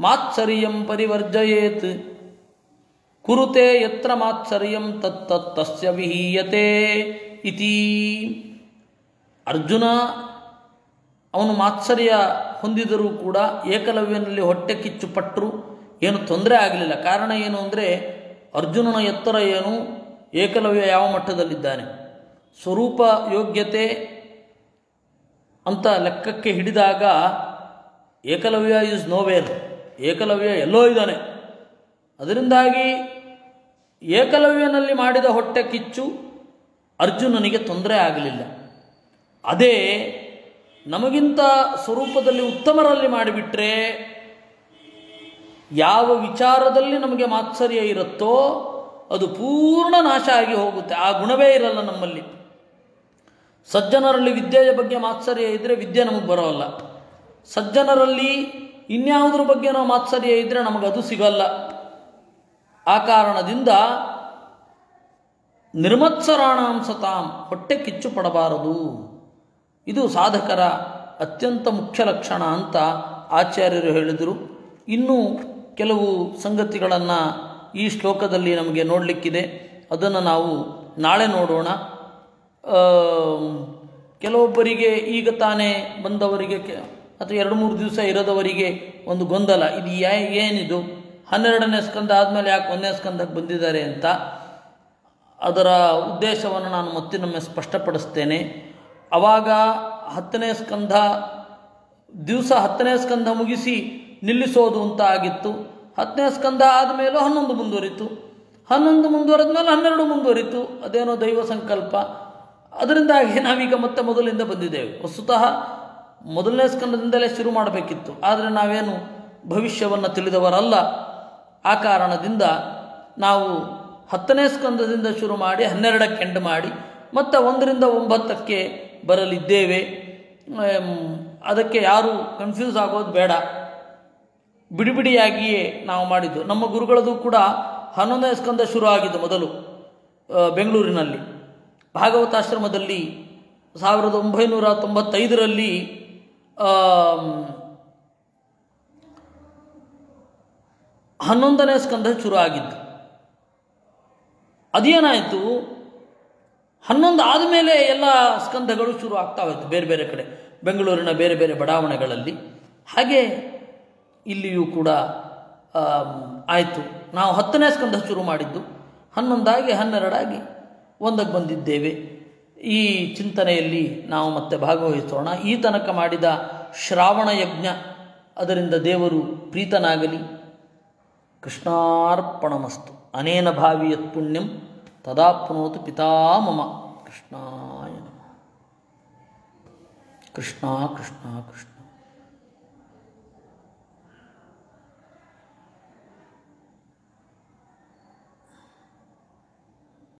A: ಮಾತ್ಸರ್ಯಂ ಪರಿವರ್ಜಯೇತ್ ಕುರುತೆ ಯತ್ರ ಮಾತ್ಸರ್ಯಂ ತತ್ತಸ್ಯ ವಿಹೀಯತೆ ಇತಿ. ಅರ್ಜುನ ಅವನು ಮಾತ್ಸರ್ಯ ಹೊಂದಿದರೂ ಕೂಡ ಏಕಲವ್ಯನಲ್ಲಿ ಹೊಟ್ಟೆ ಕಿಚ್ಚು ಪಟ್ಟರು ಏನು ತೊಂದರೆ ಆಗಲಿಲ್ಲ. ಕಾರಣ ಏನು ಅಂದರೆ ಅರ್ಜುನನ ಎತ್ತರ ಏನು, ಏಕಲವ್ಯ ಯಾವ ಮಟ್ಟದಲ್ಲಿದ್ದಾನೆ, ಸ್ವರೂಪ ಯೋಗ್ಯತೆ ಅಂತ ಲೆಕ್ಕಕ್ಕೆ ಹಿಡಿದಾಗ ಏಕಲವ್ಯ ಈಸ್ ನೋವೇರ್, ಏಕಲವ್ಯ ಎಲ್ಲೋ ಇದ್ದಾನೆ. ಅದರಿಂದಾಗಿ ಏಕಲವ್ಯನಲ್ಲಿ ಮಾಡಿದ ಹೊಟ್ಟೆ ಕಿಚ್ಚು ಅರ್ಜುನನಿಗೆ ತೊಂದರೆ ಆಗಲಿಲ್ಲ. ಅದೇ ನಮಗಿಂತ ಸ್ವರೂಪದಲ್ಲಿ ಉತ್ತಮರಲ್ಲಿ ಮಾಡಿಬಿಟ್ರೆ ಯಾವ ವಿಚಾರದಲ್ಲಿ ನಮಗೆ ಮಾತ್ಸರ್ಯ ಇರುತ್ತೋ ಅದು ಪೂರ್ಣ ನಾಶ ಆಗಿ ಹೋಗುತ್ತೆ. ಆ ಗುಣವೇ ಇರಲ್ಲ ನಮ್ಮಲ್ಲಿ. ಸಜ್ಜನರಲ್ಲಿ ವಿದ್ಯೆಯ ಬಗ್ಗೆ ಮಾತ್ಸರ್ಯ ಇದ್ದರೆ ವಿದ್ಯೆ ನಮಗೆ ಬರೋಲ್ಲ. ಸಜ್ಜನರಲ್ಲಿ ಇನ್ಯಾವುದ್ರ ಬಗ್ಗೆ ನಾವು ಮಾತ್ಸರ್ಯ ಇದ್ದರೆ ನಮಗದು ಸಿಗಲ್ಲ. ಆ ಕಾರಣದಿಂದ ನಿರ್ಮತ್ಸರಾಣಾಂ ಸತಾಂ, ಹೊಟ್ಟೆ ಕಿಚ್ಚು ಪಡಬಾರದು. ಇದು ಸಾಧಕರ ಅತ್ಯಂತ ಮುಖ್ಯ ಲಕ್ಷಣ ಅಂತ ಆಚಾರ್ಯರು ಹೇಳಿದರು. ಇನ್ನೂ ಕೆಲವು ಸಂಗತಿಗಳನ್ನು ಈ ಶ್ಲೋಕದಲ್ಲಿ ನಮಗೆ ನೋಡಲಿಕ್ಕಿದೆ, ಅದನ್ನು ನಾವು ನಾಳೆ ನೋಡೋಣ. ಕೆಲವೊಬ್ಬರಿಗೆ ಈಗ ತಾನೇ ಬಂದವರಿಗೆ ಅಥವಾ 2-3 ದಿವಸ ಇರೋದವರಿಗೆ ಒಂದು ಗೊಂದಲ, ಇದು ಏನಿದು 12ನೇ ಸ್ಕಂದ ಆದಮೇಲೆ ಯಾಕೆ 1ನೇ ಸ್ಕಂದಕ್ಕೆ ಬಂದಿದ್ದಾರೆ ಅಂತ. ಅದರ ಉದ್ದೇಶವನ್ನು ನಾನು ಮತ್ತಿನ್ನೊಮ್ಮೆ ಸ್ಪಷ್ಟಪಡಿಸ್ತೇನೆ. ಆವಾಗ 10ನೇ ಸ್ಕಂದ ದಿವಸ 10ನೇ ಸ್ಕಂದ ಮುಗಿಸಿ ನಿಲ್ಲಿಸೋದು ಅಂತ ಆಗಿತ್ತು. 10ನೇ ಸ್ಕಂದ ಆದಮೇಲೂ 11 ಮುಂದುವರಿತು, 11 ಮುಂದುವರೆದ ಮೇಲೆ 12 ಮುಂದುವರಿತು. ಅದೇನೋ ದೈವ ಸಂಕಲ್ಪ. ಅದರಿಂದಾಗಿ ನಾವೀಗ ಮತ್ತೆ ಮೊದಲಿಂದ ಬಂದಿದ್ದೇವೆ. ವಸ್ತುತಃ 1ನೇ ಸ್ಕಂದದಿಂದಲೇ ಶುರು ಮಾಡಬೇಕಿತ್ತು, ಆದರೆ ನಾವೇನು ಭವಿಷ್ಯವನ್ನು ತಿಳಿದವರಲ್ಲ. ಆ ಕಾರಣದಿಂದ ನಾವು 10ನೇ ಸ್ಕಂದದಿಂದ ಶುರು ಮಾಡಿ 12ಕ್ಕೆ ಎಂಡ್ ಮಾಡಿ ಮತ್ತು 1ರಿಂದ 9ಕ್ಕೆ ಬರಲಿದ್ದೇವೆ. ಅದಕ್ಕೆ ಯಾರೂ ಕನ್ಫ್ಯೂಸ್ ಆಗೋದು ಬೇಡ. ಬಿಡಿಬಿಡಿಯಾಗಿಯೇ ನಾವು ಮಾಡಿದ್ದು. ನಮ್ಮ ಗುರುಗಳದು ಕೂಡ 11ನೇ ಸ್ಕಂದ ಶುರು ಆಗಿದ್ದು ಮೊದಲು ಬೆಂಗಳೂರಿನಲ್ಲಿ ಭಾಗವತಾಶ್ರಮದಲ್ಲಿ 1995ರಲ್ಲಿ 11ನೇ ಸ್ಕಂದ ಶುರು ಆಗಿದ್ದು. ಅದೇನಾಯಿತು, 11 ಆದಮೇಲೆ ಎಲ್ಲ ಸ್ಕಂದಗಳು ಶುರು ಆಗ್ತಾ ಹೋಯಿತು ಬೇರೆ ಬೇರೆ ಕಡೆ, ಬೆಂಗಳೂರಿನ ಬೇರೆ ಬೇರೆ ಬಡಾವಣೆಗಳಲ್ಲಿ. ಹಾಗೆ ಇಲ್ಲಿಯೂ ಕೂಡ ಆಯಿತು. ನಾವು 10ನೇ ಸ್ಕಂದ ಶುರು ಮಾಡಿದ್ದು, 11 ಆಗಿ 12 ಆಗಿ 1ಕ್ಕೆ ಬಂದಿದ್ದೇವೆ. ಈ ಚಿಂತನೆಯಲ್ಲಿ ನಾವು ಮತ್ತೆ ಭಾಗವಹಿಸೋಣ. ಈ ತನಕ ಮಾಡಿದ ಶ್ರಾವಣ ಯಜ್ಞ ಅದರಿಂದ ದೇವರು ಪ್ರೀತನಾಗಲಿ. ಕೃಷ್ಣಾರ್ಪಣಮಸ್ತು. ಅನೇನ ಭಾವಿ ಯತ್ ಪುಣ್ಯಂ ತದಾಪ್ನೋತು ಪಿತಾಮಮ. ಕೃಷ್ಣಾಯ ನಮಃ. ಕೃಷ್ಣ ಕೃಷ್ಣ ಕೃಷ್ಣ.